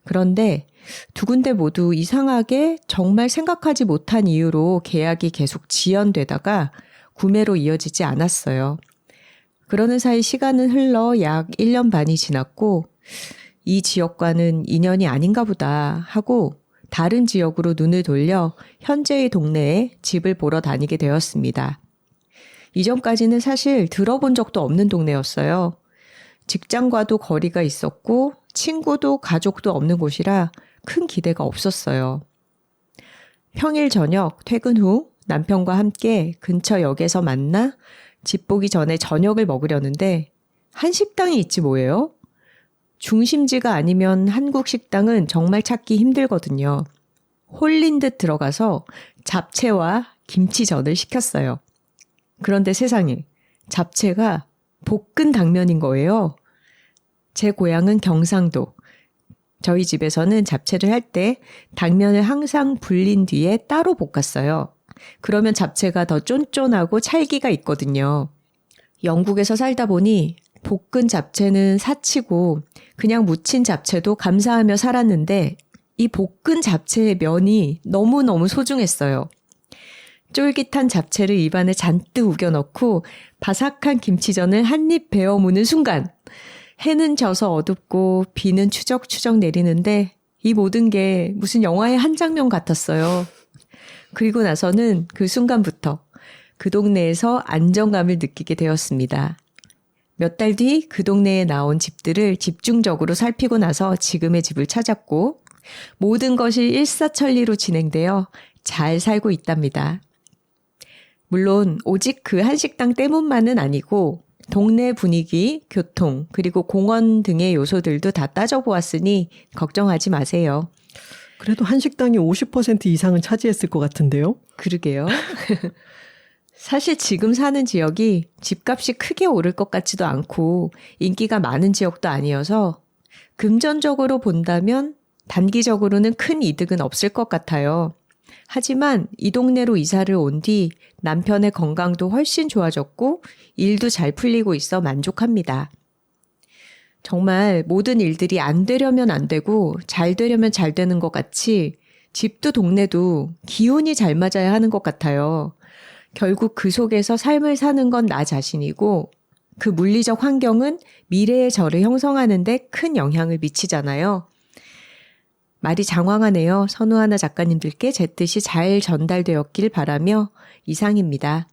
그런데 2군데 모두 이상하게 정말 생각하지 못한 이유로 계약이 계속 지연되다가 구매로 이어지지 않았어요. 그러는 사이 시간은 흘러 약 1년 반이 지났고 이 지역과는 인연이 아닌가 보다 하고 다른 지역으로 눈을 돌려 현재의 동네에 집을 보러 다니게 되었습니다. 이전까지는 사실 들어본 적도 없는 동네였어요. 직장과도 거리가 있었고 친구도 가족도 없는 곳이라 큰 기대가 없었어요. 평일 저녁 퇴근 후 남편과 함께 근처 역에서 만나 집 보기 전에 저녁을 먹으려는데 한식당이 있지 뭐예요? 중심지가 아니면 한국 식당은 정말 찾기 힘들거든요. 홀린 듯 들어가서 잡채와 김치전을 시켰어요. 그런데 세상에 잡채가 볶은 당면인 거예요. 제 고향은 경상도. 저희 집에서는 잡채를 할 때 당면을 항상 불린 뒤에 따로 볶았어요. 그러면 잡채가 더 쫀쫀하고 찰기가 있거든요. 영국에서 살다 보니 볶은 잡채는 사치고 그냥 무친 잡채도 감사하며 살았는데 이 볶은 잡채의 면이 너무너무 소중했어요. 쫄깃한 잡채를 입안에 잔뜩 우겨 넣고 바삭한 김치전을 한 입 베어 무는 순간 해는 져서 어둡고 비는 추적추적 내리는데 이 모든 게 무슨 영화의 한 장면 같았어요. 그리고 나서는 그 순간부터 그 동네에서 안정감을 느끼게 되었습니다. 몇 달 뒤 그 동네에 나온 집들을 집중적으로 살피고 나서 지금의 집을 찾았고 모든 것이 일사천리로 진행되어 잘 살고 있답니다. 물론 오직 그 한식당 때문만은 아니고 동네 분위기, 교통, 그리고 공원 등의 요소들도 다 따져보았으니 걱정하지 마세요. 그래도 한식당이 50% 이상은 차지했을 것 같은데요? 그러게요. 사실 지금 사는 지역이 집값이 크게 오를 것 같지도 않고 인기가 많은 지역도 아니어서 금전적으로 본다면 단기적으로는 큰 이득은 없을 것 같아요. 하지만 이 동네로 이사를 온 뒤 남편의 건강도 훨씬 좋아졌고 일도 잘 풀리고 있어 만족합니다. 정말 모든 일들이 안 되려면 안 되고 잘 되려면 잘 되는 것 같이 집도 동네도 기운이 잘 맞아야 하는 것 같아요. 결국 그 속에서 삶을 사는 건 나 자신이고 그 물리적 환경은 미래의 저를 형성하는 데 큰 영향을 미치잖아요. 말이 장황하네요. 선우하나 작가님들께 제 뜻이 잘 전달되었길 바라며 이상입니다.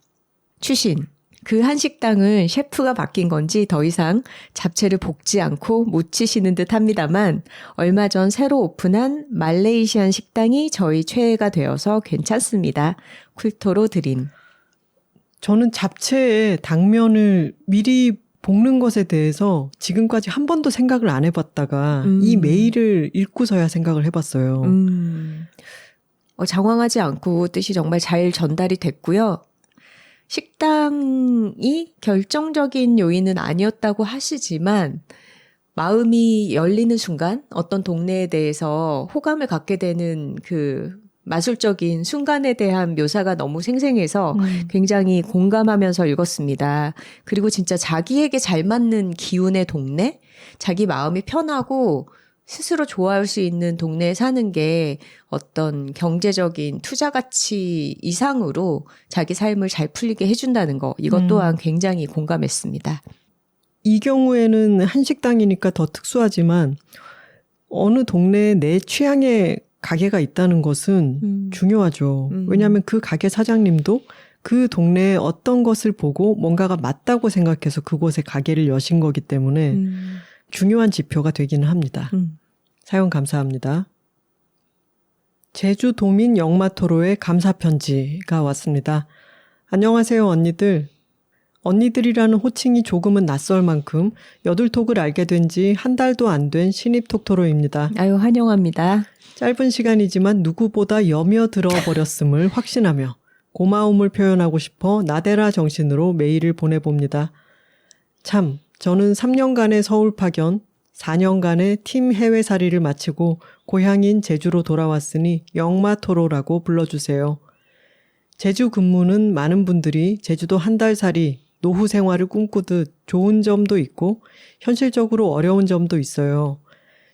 추신. 그 한식당은 셰프가 바뀐 건지 더 이상 잡채를 볶지 않고 못 치시는 듯 합니다만 얼마 전 새로 오픈한 말레이시안 식당이 저희 최애가 되어서 괜찮습니다. 쿨토로 드림. 저는 잡채에 당면을 미리 볶는 것에 대해서 지금까지 한 번도 생각을 안 해봤다가 이 메일을 읽고서야 생각을 해봤어요. 장황하지 않고 뜻이 정말 잘 전달이 됐고요. 식당이 결정적인 요인은 아니었다고 하시지만 마음이 열리는 순간 어떤 동네에 대해서 호감을 갖게 되는 그 마술적인 순간에 대한 묘사가 너무 생생해서 굉장히 공감하면서 읽었습니다. 그리고 진짜 자기에게 잘 맞는 기운의 동네, 자기 마음이 편하고 스스로 좋아할 수 있는 동네에 사는 게 어떤 경제적인 투자 가치 이상으로 자기 삶을 잘 풀리게 해준다는 거, 이것 또한 굉장히 공감했습니다. 이 경우에는 한식당이니까 더 특수하지만 어느 동네에 내 취향의 가게가 있다는 것은 중요하죠. 왜냐하면 그 가게 사장님도 그 동네에 어떤 것을 보고 뭔가가 맞다고 생각해서 그곳에 가게를 여신 거기 때문에 중요한 지표가 되기는 합니다. 사연 감사합니다. 제주도민 영마토로의 감사편지가 왔습니다. 안녕하세요, 언니들. 언니들이라는 호칭이 조금은 낯설 만큼 여둘톡을 알게 된 지 한 달도 안 된 신입 톡토로입니다. 아유, 환영합니다. 짧은 시간이지만 누구보다 여며들어 버렸음을 확신하며 고마움을 표현하고 싶어 나데라 정신으로 메일을 보내봅니다. 참, 저는 3년간의 서울 파견, 4년간의 팀 해외살이를 마치고 고향인 제주로 돌아왔으니 영마토로라고 불러주세요. 제주 근무는 많은 분들이 제주도 한 달 살이, 노후 생활을 꿈꾸듯 좋은 점도 있고 현실적으로 어려운 점도 있어요.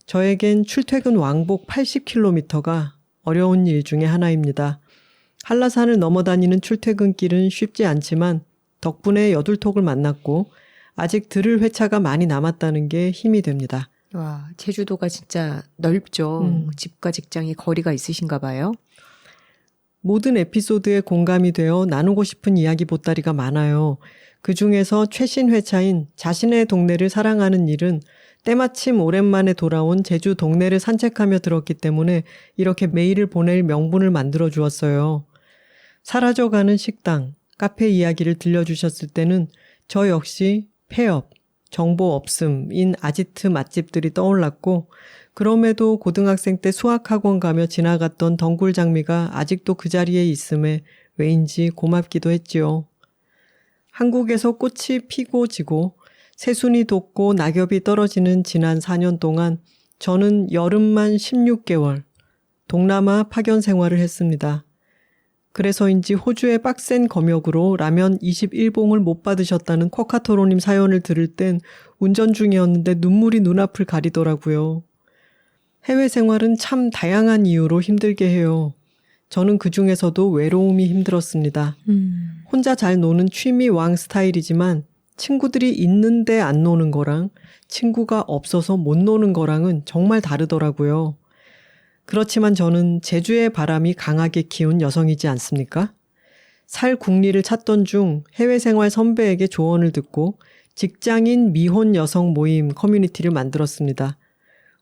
저에겐 출퇴근 왕복 80km가 어려운 일 중에 하나입니다. 한라산을 넘어다니는 출퇴근길은 쉽지 않지만 덕분에 여둘톡을 만났고 아직 들을 회차가 많이 남았다는 게 힘이 됩니다. 와, 제주도가 진짜 넓죠. 집과 직장이 거리가 있으신가 봐요. 모든 에피소드에 공감이 되어 나누고 싶은 이야기 보따리가 많아요. 그 중에서 최신 회차인 자신의 동네를 사랑하는 일은 때마침 오랜만에 돌아온 제주 동네를 산책하며 들었기 때문에 이렇게 메일을 보낼 명분을 만들어 주었어요. 사라져가는 식당, 카페 이야기를 들려주셨을 때는 저 역시 폐업, 정보 없음인 아지트 맛집들이 떠올랐고 그럼에도 고등학생 때 수학학원 가며 지나갔던 덩굴장미가 아직도 그 자리에 있음에 왜인지 고맙기도 했지요. 한국에서 꽃이 피고 지고 새순이 돋고 낙엽이 떨어지는 지난 4년 동안 저는 여름만 16개월 동남아 파견 생활을 했습니다. 그래서인지 호주의 빡센 검역으로 라면 21봉을 못 받으셨다는 코카토로님 사연을 들을 땐 운전 중이었는데 눈물이 눈앞을 가리더라고요. 해외 생활은 참 다양한 이유로 힘들게 해요. 저는 그 중에서도 외로움이 힘들었습니다. 혼자 잘 노는 취미 왕 스타일이지만 친구들이 있는데 안 노는 거랑 친구가 없어서 못 노는 거랑은 정말 다르더라고요. 그렇지만 저는 제주의 바람이 강하게 키운 여성이지 않습니까? 살 궁리를 찾던 중 해외 생활 선배에게 조언을 듣고 직장인 미혼 여성 모임 커뮤니티를 만들었습니다.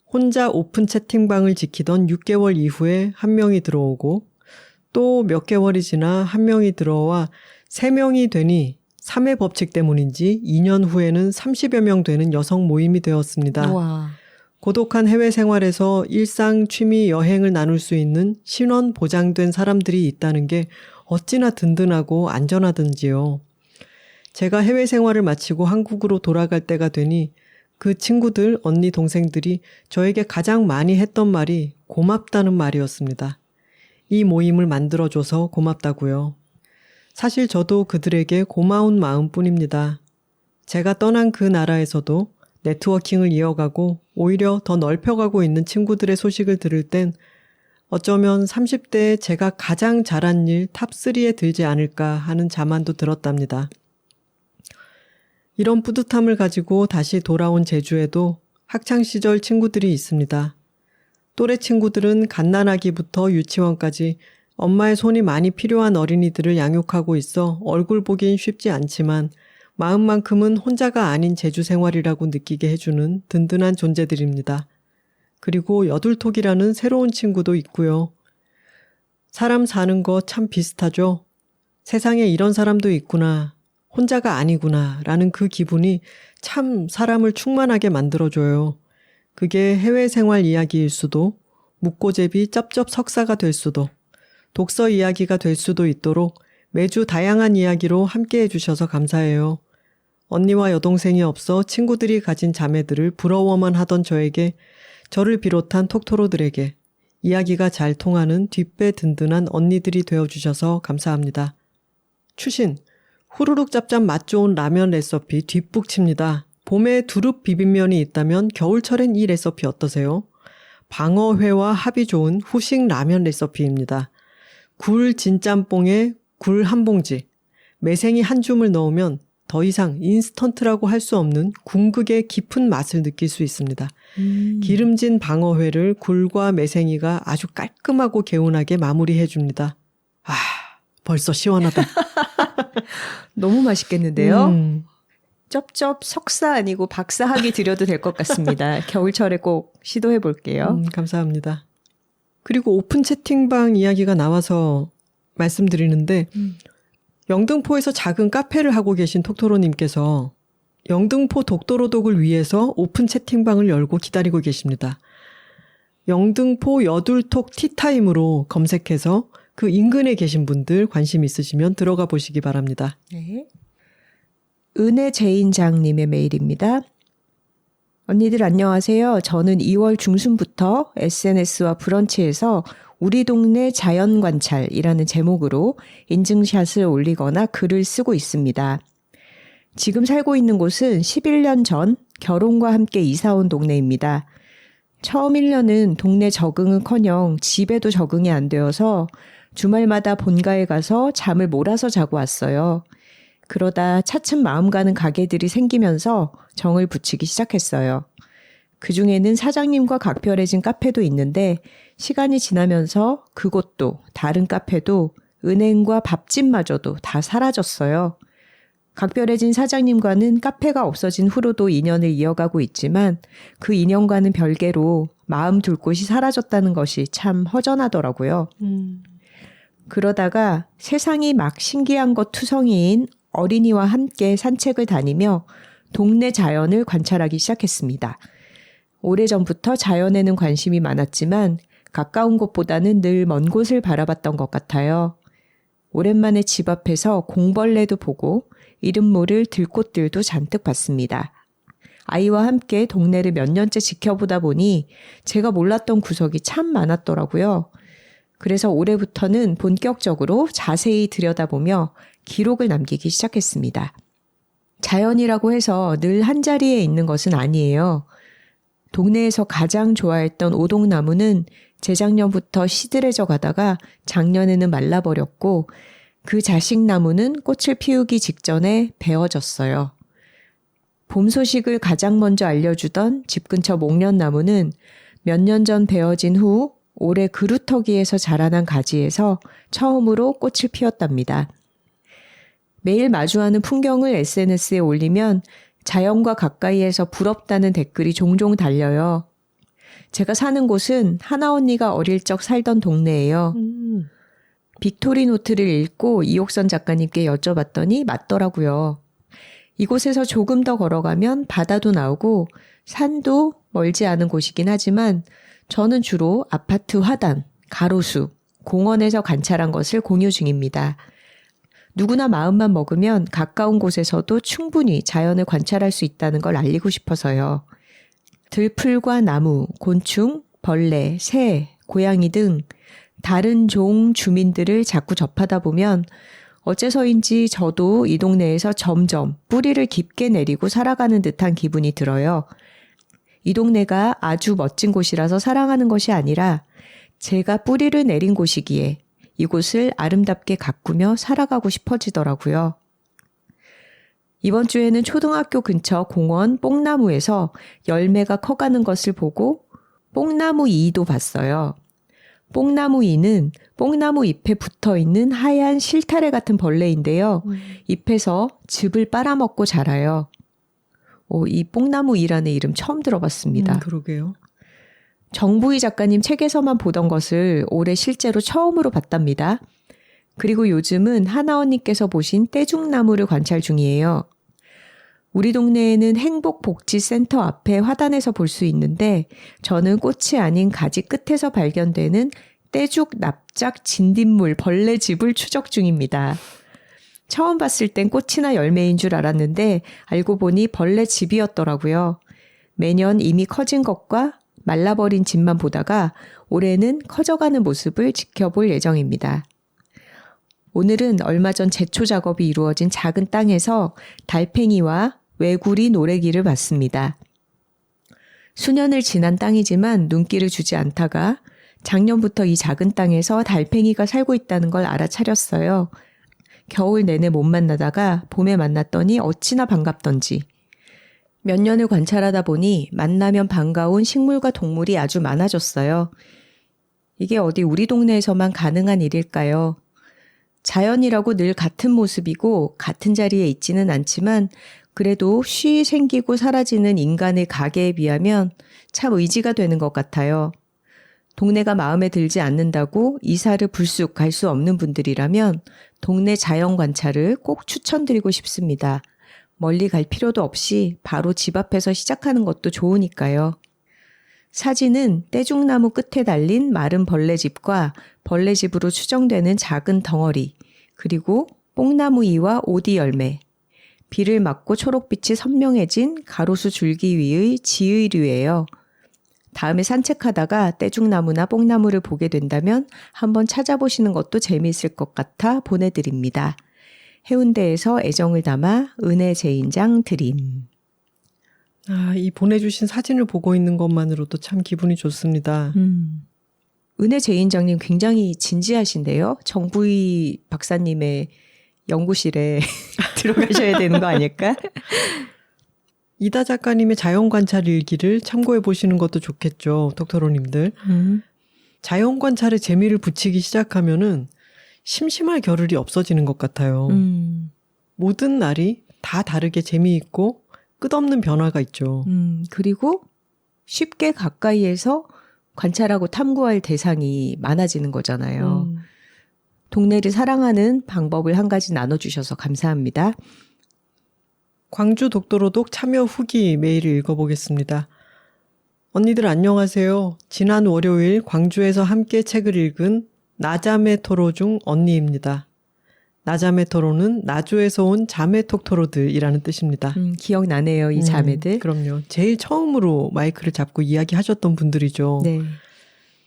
혼자 오픈 채팅방을 지키던 6개월 이후에 한 명이 들어오고 또 몇 개월이 지나 한 명이 들어와 3명이 되니 3회 법칙 때문인지 2년 후에는 30여 명 되는 여성 모임이 되었습니다. 우와. 고독한 해외 생활에서 일상, 취미, 여행을 나눌 수 있는 신원 보장된 사람들이 있다는 게 어찌나 든든하고 안전하든지요. 제가 해외 생활을 마치고 한국으로 돌아갈 때가 되니 그 친구들, 언니, 동생들이 저에게 가장 많이 했던 말이 고맙다는 말이었습니다. 이 모임을 만들어줘서 고맙다고요. 사실 저도 그들에게 고마운 마음뿐입니다. 제가 떠난 그 나라에서도 네트워킹을 이어가고 오히려 더 넓혀가고 있는 친구들의 소식을 들을 땐 어쩌면 30대에 제가 가장 잘한 일 탑3에 들지 않을까 하는 자만도 들었답니다. 이런 뿌듯함을 가지고 다시 돌아온 제주에도 학창시절 친구들이 있습니다. 또래 친구들은 갓난아기부터 유치원까지 엄마의 손이 많이 필요한 어린이들을 양육하고 있어 얼굴 보긴 쉽지 않지만 마음만큼은 혼자가 아닌 제주 생활이라고 느끼게 해주는 든든한 존재들입니다. 그리고 여둘톡이라는 새로운 친구도 있고요. 사람 사는 거 참 비슷하죠? 세상에 이런 사람도 있구나, 혼자가 아니구나 라는 그 기분이 참 사람을 충만하게 만들어줘요. 그게 해외 생활 이야기일 수도, 묵고제비 쩝쩝 석사가 될 수도, 독서 이야기가 될 수도 있도록 매주 다양한 이야기로 함께 해주셔서 감사해요. 언니와 여동생이 없어 친구들이 가진 자매들을 부러워만 하던 저에게, 저를 비롯한 톡토로들에게 이야기가 잘 통하는 뒷배 든든한 언니들이 되어주셔서 감사합니다. 추신, 후루룩 짭짭 맛 좋은 라면 레시피 뒷북 칩니다. 봄에 두릅 비빔면이 있다면 겨울철엔 이 레시피 어떠세요? 방어회와 합이 좋은 후식 라면 레시피입니다. 굴 진짬뽕에 굴 한 봉지, 매생이 한 줌을 넣으면 더 이상 인스턴트라고 할 수 없는 궁극의 깊은 맛을 느낄 수 있습니다. 기름진 방어회를 굴과 매생이가 아주 깔끔하고 개운하게 마무리해 줍니다. 아, 벌써 시원하다. 너무 맛있겠는데요? 쩝쩝 석사 아니고 박사학위 드려도 될 것 같습니다. 겨울철에 꼭 시도해 볼게요. 감사합니다. 그리고 오픈 채팅방 이야기가 나와서 말씀드리는데 영등포에서 작은 카페를 하고 계신 톡토로님께서 영등포 독도로독을 위해서 오픈 채팅방을 열고 기다리고 계십니다. 영등포 여둘톡 티타임으로 검색해서 그 인근에 계신 분들 관심 있으시면 들어가 보시기 바랍니다. 네. 은혜제인장님의 메일입니다. 언니들 안녕하세요. 저는 2월 중순부터 SNS와 브런치에서 우리 동네 자연관찰이라는 제목으로 인증샷을 올리거나 글을 쓰고 있습니다. 지금 살고 있는 곳은 11년 전 결혼과 함께 이사온 동네입니다. 처음 1년은 동네 적응은커녕 집에도 적응이 안 되어서 주말마다 본가에 가서 잠을 몰아서 자고 왔어요. 그러다 차츰 마음 가는 가게들이 생기면서 정을 붙이기 시작했어요. 그중에는 사장님과 각별해진 카페도 있는데 시간이 지나면서 그곳도 다른 카페도 은행과 밥집마저도 다 사라졌어요. 각별해진 사장님과는 카페가 없어진 후로도 인연을 이어가고 있지만 그 인연과는 별개로 마음 둘 곳이 사라졌다는 것이 참 허전하더라고요. 그러다가 세상이 막 신기한 것 투성이인 어린이와 함께 산책을 다니며 동네 자연을 관찰하기 시작했습니다. 오래전부터 자연에는 관심이 많았지만 가까운 곳보다는 늘 먼 곳을 바라봤던 것 같아요. 오랜만에 집 앞에서 공벌레도 보고 이름 모를 들꽃들도 잔뜩 봤습니다. 아이와 함께 동네를 몇 년째 지켜보다 보니 제가 몰랐던 구석이 참 많았더라고요. 그래서 올해부터는 본격적으로 자세히 들여다보며 기록을 남기기 시작했습니다. 자연이라고 해서 늘 한자리에 있는 것은 아니에요. 동네에서 가장 좋아했던 오동나무는 재작년부터 시들해져 가다가 작년에는 말라버렸고 그 자식나무는 꽃을 피우기 직전에 베어졌어요. 봄 소식을 가장 먼저 알려주던 집 근처 목련나무는 몇 년 전 베어진 후 올해 그루터기에서 자라난 가지에서 처음으로 꽃을 피웠답니다. 매일 마주하는 풍경을 SNS에 올리면 자연과 가까이에서 부럽다는 댓글이 종종 달려요. 제가 사는 곳은 하나 언니가 어릴 적 살던 동네예요. 빅토리노트를 읽고 이옥선 작가님께 여쭤봤더니 맞더라고요. 이곳에서 조금 더 걸어가면 바다도 나오고 산도 멀지 않은 곳이긴 하지만 저는 주로 아파트 화단, 가로수, 공원에서 관찰한 것을 공유 중입니다. 누구나 마음만 먹으면 가까운 곳에서도 충분히 자연을 관찰할 수 있다는 걸 알리고 싶어서요. 들풀과 나무, 곤충, 벌레, 새, 고양이 등 다른 종 주민들을 자꾸 접하다 보면 어째서인지 저도 이 동네에서 점점 뿌리를 깊게 내리고 살아가는 듯한 기분이 들어요. 이 동네가 아주 멋진 곳이라서 사랑하는 것이 아니라 제가 뿌리를 내린 곳이기에 이곳을 아름답게 가꾸며 살아가고 싶어지더라고요. 이번 주에는 초등학교 근처 공원 뽕나무에서 열매가 커가는 것을 보고 뽕나무 이도 봤어요. 뽕나무 이는 뽕나무 잎에 붙어있는 하얀 실타래 같은 벌레인데요. 잎에서 즙을 빨아먹고 자라요. 이 뽕나무 이라는 이름 처음 들어봤습니다. 그러게요. 정부희 작가님 책에서만 보던 것을 올해 실제로 처음으로 봤답니다. 그리고 요즘은 하나 언니께서 보신 떼죽나무를 관찰 중이에요. 우리 동네에는 행복복지센터 앞에 화단에서 볼 수 있는데 저는 꽃이 아닌 가지 끝에서 발견되는 떼죽 납작 진딧물 벌레집을 추적 중입니다. 처음 봤을 땐 꽃이나 열매인 줄 알았는데 알고 보니 벌레집이었더라고요. 매년 이미 커진 것과 말라버린 집만 보다가 올해는 커져가는 모습을 지켜볼 예정입니다. 오늘은 얼마 전 제초 작업이 이루어진 작은 땅에서 달팽이와 외구리 노래기를 봤습니다. 수년을 지난 땅이지만 눈길을 주지 않다가 작년부터 이 작은 땅에서 달팽이가 살고 있다는 걸 알아차렸어요. 겨울 내내 못 만나다가 봄에 만났더니 어찌나 반갑던지. 몇 년을 관찰하다 보니 만나면 반가운 식물과 동물이 아주 많아졌어요. 이게 어디 우리 동네에서만 가능한 일일까요? 자연이라고 늘 같은 모습이고 같은 자리에 있지는 않지만 그래도 쉬이 생기고 사라지는 인간의 가계에 비하면 참 의지가 되는 것 같아요. 동네가 마음에 들지 않는다고 이사를 불쑥 갈 수 없는 분들이라면 동네 자연 관찰을 꼭 추천드리고 싶습니다. 멀리 갈 필요도 없이 바로 집 앞에서 시작하는 것도 좋으니까요. 사진은 떼죽나무 끝에 달린 마른 벌레집과 벌레집으로 추정되는 작은 덩어리, 그리고 뽕나무 이와 오디 열매, 비를 맞고 초록빛이 선명해진 가로수 줄기 위의 지의류예요. 다음에 산책하다가 떼죽나무나 뽕나무를 보게 된다면 한번 찾아보시는 것도 재미있을 것 같아 보내드립니다. 해운대에서 애정을 담아 은혜 제인장 드림. 이 보내주신 사진을 보고 있는 것만으로도 참 기분이 좋습니다. 은혜 제인장님 굉장히 진지하신데요. 정부희 박사님의 연구실에 들어가셔야 되는 거 아닐까? 이다 작가님의 자연관찰 일기를 참고해 보시는 것도 좋겠죠. 독토로님들. 자연관찰에 재미를 붙이기 시작하면은 심심할 겨를이 없어지는 것 같아요. 모든 날이 다 다르게 재미있고 끝없는 변화가 있죠. 그리고 쉽게 가까이에서 관찰하고 탐구할 대상이 많아지는 거잖아요. 동네를 사랑하는 방법을 한 가지 나눠주셔서 감사합니다. 광주 독도로독 참여 후기 메일을 읽어보겠습니다. 언니들 안녕하세요. 지난 월요일 광주에서 함께 책을 읽은 나자매 토로 중 언니입니다. 나자매 토로는 나주에서 온 자매 톡토로들이라는 뜻입니다. 기억나네요, 이 자매들. 그럼요. 제일 처음으로 마이크를 잡고 이야기하셨던 분들이죠. 네.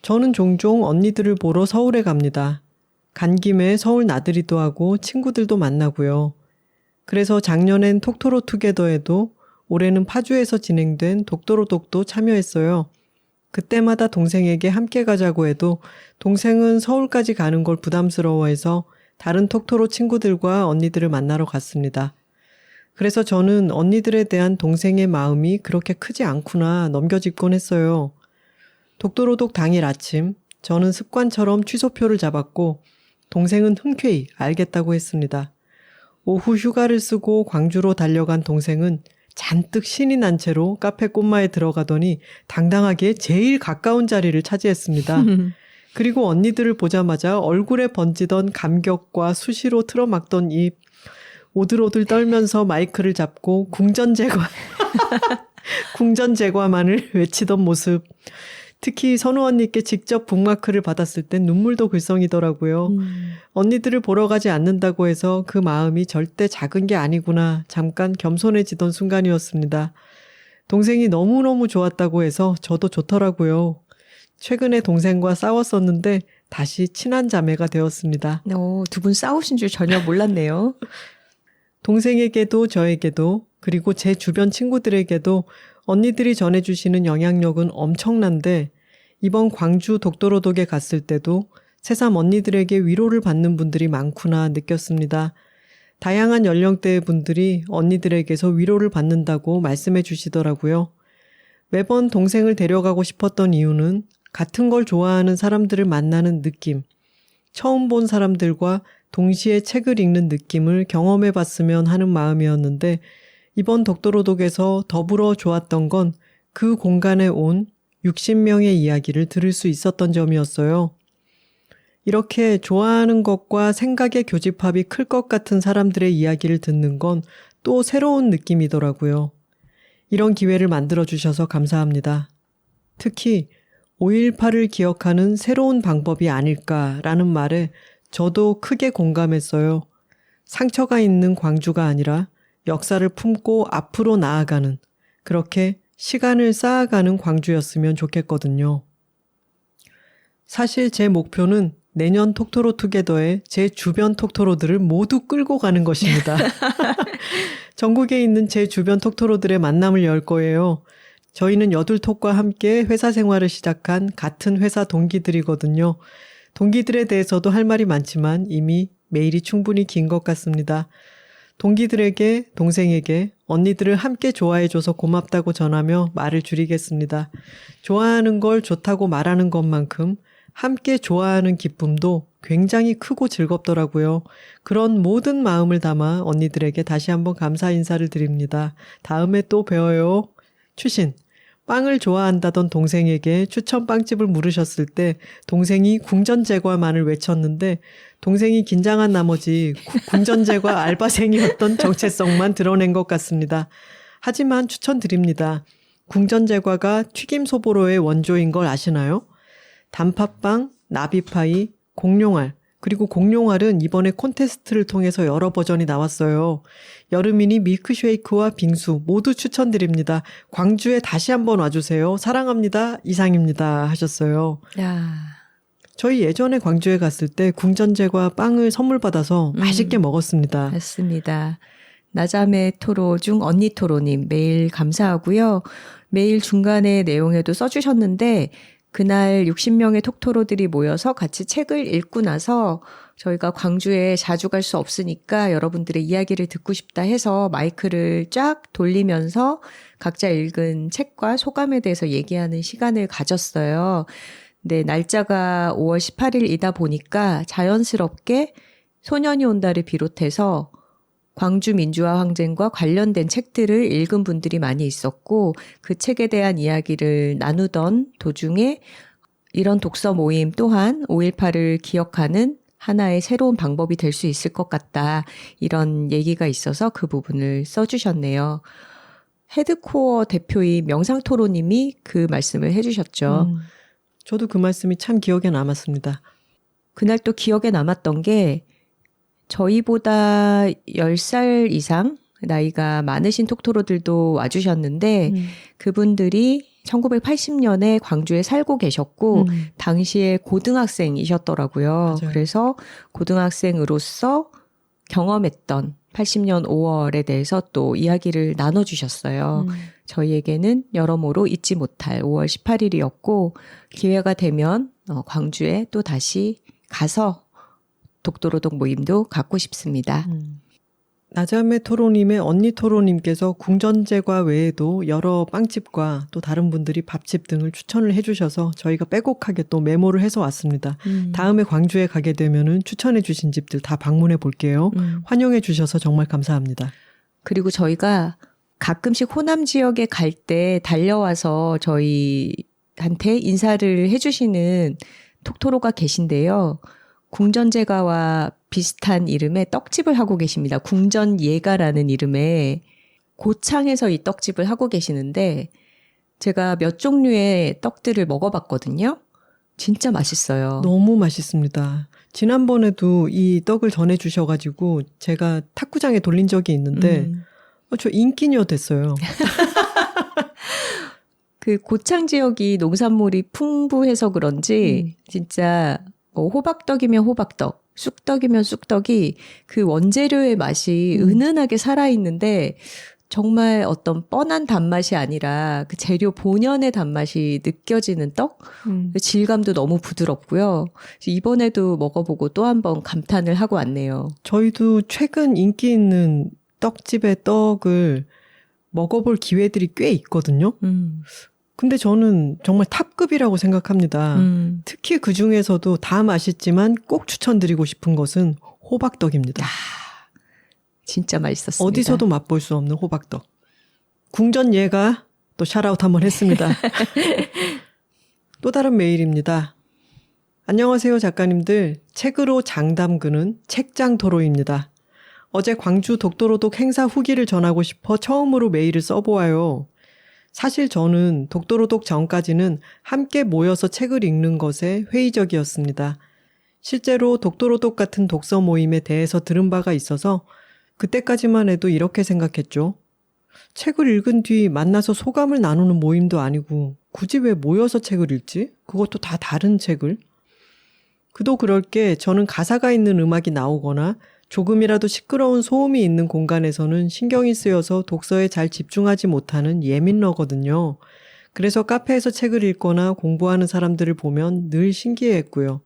저는 종종 언니들을 보러 서울에 갑니다. 간 김에 서울 나들이도 하고 친구들도 만나고요. 그래서 작년엔 톡토로 투게더에도 올해는 파주에서 진행된 독도로독도 참여했어요. 그때마다 동생에게 함께 가자고 해도 동생은 서울까지 가는 걸 부담스러워해서 다른 톡토로 친구들과 언니들을 만나러 갔습니다. 그래서 저는 언니들에 대한 동생의 마음이 그렇게 크지 않구나 넘겨짚곤 했어요. 독도로독 당일 아침 저는 습관처럼 취소표를 잡았고 동생은 흔쾌히 알겠다고 했습니다. 오후 휴가를 쓰고 광주로 달려간 동생은 잔뜩 신이 난 채로 카페 꽃마에 들어가더니 당당하게 제일 가까운 자리를 차지했습니다. 그리고 언니들을 보자마자 얼굴에 번지던 감격과 수시로 틀어막던 입, 오들오들 떨면서 마이크를 잡고 궁전제과만을 외치던 모습. 특히 선우 언니께 직접 북마크를 받았을 땐 눈물도 글썽이더라고요. 언니들을 보러 가지 않는다고 해서 그 마음이 절대 작은 게 아니구나 잠깐 겸손해지던 순간이었습니다. 동생이 너무너무 좋았다고 해서 저도 좋더라고요. 최근에 동생과 싸웠었는데 다시 친한 자매가 되었습니다. 두 분 싸우신 줄 전혀 몰랐네요. 동생에게도 저에게도 그리고 제 주변 친구들에게도 언니들이 전해주시는 영향력은 엄청난데 이번 광주 독도로독에 갔을 때도 새삼 언니들에게 위로를 받는 분들이 많구나 느꼈습니다. 다양한 연령대의 분들이 언니들에게서 위로를 받는다고 말씀해 주시더라고요. 매번 동생을 데려가고 싶었던 이유는 같은 걸 좋아하는 사람들을 만나는 느낌, 처음 본 사람들과 동시에 책을 읽는 느낌을 경험해 봤으면 하는 마음이었는데 이번 독도로독에서 더불어 좋았던 건 그 공간에 온 60명의 이야기를 들을 수 있었던 점이었어요. 이렇게 좋아하는 것과 생각의 교집합이 클 것 같은 사람들의 이야기를 듣는 건 또 새로운 느낌이더라고요. 이런 기회를 만들어주셔서 감사합니다. 특히 5.18을 기억하는 새로운 방법이 아닐까라는 말에 저도 크게 공감했어요. 상처가 있는 광주가 아니라 역사를 품고 앞으로 나아가는, 그렇게 시간을 쌓아가는 광주였으면 좋겠거든요. 사실 제 목표는 내년 톡토로 투게더에 제 주변 톡토로들을 모두 끌고 가는 것입니다. 전국에 있는 제 주변 톡토로들의 만남을 열 거예요. 저희는 여둘톡과 함께 회사 생활을 시작한 같은 회사 동기들이거든요. 동기들에 대해서도 할 말이 많지만 이미 메일이 충분히 긴 것 같습니다. 동기들에게, 동생에게 언니들을 함께 좋아해줘서 고맙다고 전하며 말을 줄이겠습니다. 좋아하는 걸 좋다고 말하는 것만큼 함께 좋아하는 기쁨도 굉장히 크고 즐겁더라고요. 그런 모든 마음을 담아 언니들에게 다시 한번 감사 인사를 드립니다. 다음에 또 뵈어요. 추신, 빵을 좋아한다던 동생에게 추천 빵집을 물으셨을 때 동생이 궁전제과만을 외쳤는데 동생이 긴장한 나머지 궁전제과 알바생이었던 정체성만 드러낸 것 같습니다. 하지만 추천드립니다. 궁전제과가 튀김소보로의 원조인 걸 아시나요? 단팥빵, 나비파이, 공룡알, 그리고 공룡알은 이번에 콘테스트를 통해서 여러 버전이 나왔어요. 여름이니 밀크쉐이크와 빙수 모두 추천드립니다. 광주에 다시 한번 와주세요. 사랑합니다. 이상입니다. 하셨어요. 야. 저희 예전에 광주에 갔을 때 궁전제과 빵을 선물 받아서 맛있게 먹었습니다. 맞습니다. 나자매 토로 중 언니 토로님 메일 감사하고요. 메일 중간에 내용에도 써주셨는데 그날 60명의 톡토로들이 모여서 같이 책을 읽고 나서 저희가 광주에 자주 갈 수 없으니까 여러분들의 이야기를 듣고 싶다 해서 마이크를 쫙 돌리면서 각자 읽은 책과 소감에 대해서 얘기하는 시간을 가졌어요. 네, 날짜가 5월 18일이다 보니까 자연스럽게 소년이 온다를 비롯해서 광주 민주화 항쟁과 관련된 책들을 읽은 분들이 많이 있었고 그 책에 대한 이야기를 나누던 도중에 이런 독서 모임 또한 5.18을 기억하는 하나의 새로운 방법이 될 수 있을 것 같다. 이런 얘기가 있어서 그 부분을 써주셨네요. 헤드코어 대표인 명상토로님이 그 말씀을 해주셨죠. 저도 그 말씀이 참 기억에 남았습니다. 그날 또 기억에 남았던 게 저희보다 10살 이상 나이가 많으신 톡토로들도 와주셨는데 그분들이 1980년에 광주에 살고 계셨고 당시에 고등학생이셨더라고요. 맞아요. 그래서 고등학생으로서 경험했던 80년 5월에 대해서 또 이야기를 나눠주셨어요. 저희에게는 여러모로 잊지 못할 5월 18일이었고 기회가 되면 광주에 또 다시 가서 독도로독 모임도 갖고 싶습니다. 나자매 토로님의 언니 토로님께서 궁전제과 외에도 여러 빵집과 또 다른 분들이 밥집 등을 추천을 해주셔서 저희가 빼곡하게 또 메모를 해서 왔습니다. 다음에 광주에 가게 되면은 추천해 주신 집들 다 방문해 볼게요. 환영해 주셔서 정말 감사합니다. 그리고 저희가 가끔씩 호남 지역에 갈 때 달려와서 저희한테 인사를 해주시는 톡토로가 계신데요. 궁전제과와 비슷한 이름의 떡집을 하고 계십니다. 궁전예가라는 이름의 고창에서 이 떡집을 하고 계시는데 제가 몇 종류의 떡들을 먹어봤거든요. 진짜 맛있어요. 너무 맛있습니다. 지난번에도 이 떡을 전해주셔가지고 제가 탁구장에 돌린 적이 있는데 저 인기녀 됐어요. 그 고창 지역이 농산물이 풍부해서 그런지 진짜 뭐 호박떡이면 호박떡, 쑥떡이면 쑥떡이 그 원재료의 맛이 은은하게 살아있는데 정말 어떤 뻔한 단맛이 아니라 그 재료 본연의 단맛이 느껴지는 떡? 질감도 너무 부드럽고요. 이번에도 먹어보고 또 한 번 감탄을 하고 왔네요. 저희도 최근 인기 있는 떡집의 떡을 먹어볼 기회들이 꽤 있거든요. 근데 저는 정말 탑급이라고 생각합니다. 특히 그 중에서도 다 맛있지만 꼭 추천드리고 싶은 것은 호박떡입니다. 진짜 맛있었습니다. 어디서도 맛볼 수 없는 호박떡. 궁전예가 또 샤라웃 한번 했습니다. 또 다른 메일입니다. 안녕하세요 작가님들. 책으로 장담그는 책장토로입니다. 어제 광주 독도로독 행사 후기를 전하고 싶어 처음으로 메일을 써보아요. 사실 저는 독도로독 전까지는 함께 모여서 책을 읽는 것에 회의적이었습니다. 실제로 독도로독 같은 독서 모임에 대해서 들은 바가 있어서 그때까지만 해도 이렇게 생각했죠. 책을 읽은 뒤 만나서 소감을 나누는 모임도 아니고 굳이 왜 모여서 책을 읽지? 그것도 다 다른 책을? 그도 그럴 게 저는 가사가 있는 음악이 나오거나 조금이라도 시끄러운 소음이 있는 공간에서는 신경이 쓰여서 독서에 잘 집중하지 못하는 예민러거든요. 그래서 카페에서 책을 읽거나 공부하는 사람들을 보면 늘 신기해했고요.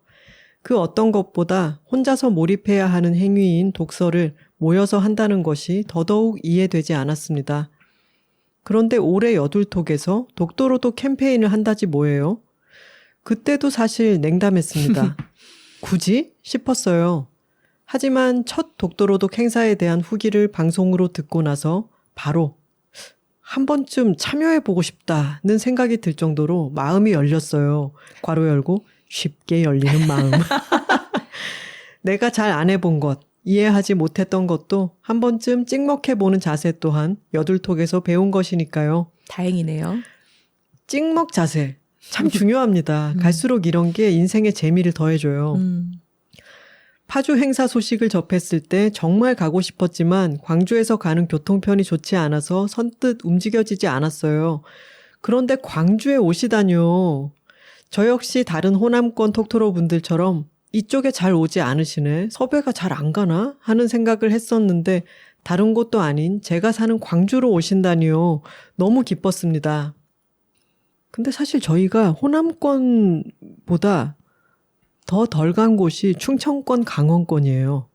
그 어떤 것보다 혼자서 몰입해야 하는 행위인 독서를 모여서 한다는 것이 더더욱 이해되지 않았습니다. 그런데 올해 여둘톡에서 독도로독 캠페인을 한다지 뭐예요? 그때도 사실 냉담했습니다. 굳이? 싶었어요. 하지만 첫 독도로독 행사에 대한 후기를 방송으로 듣고 나서 바로 한 번쯤 참여해보고 싶다는 생각이 들 정도로 마음이 열렸어요. 괄호 열고 쉽게 열리는 마음. 내가 잘 안 해본 것, 이해하지 못했던 것도 한 번쯤 찍먹해보는 자세 또한 여둘톡에서 배운 것이니까요. 다행이네요. 찍먹 자세 참 중요합니다. 갈수록 이런 게 인생의 재미를 더해줘요. 파주 행사 소식을 접했을 때 정말 가고 싶었지만 광주에서 가는 교통편이 좋지 않아서 선뜻 움직여지지 않았어요. 그런데 광주에 오시다뇨. 저 역시 다른 호남권 톡토로 분들처럼 이쪽에 잘 오지 않으시네, 섭외가 잘 안 가나 하는 생각을 했었는데 다른 곳도 아닌 제가 사는 광주로 오신다니요. 너무 기뻤습니다. 근데 사실 저희가 호남권보다 더 덜 간 곳이 충청권, 강원권이에요.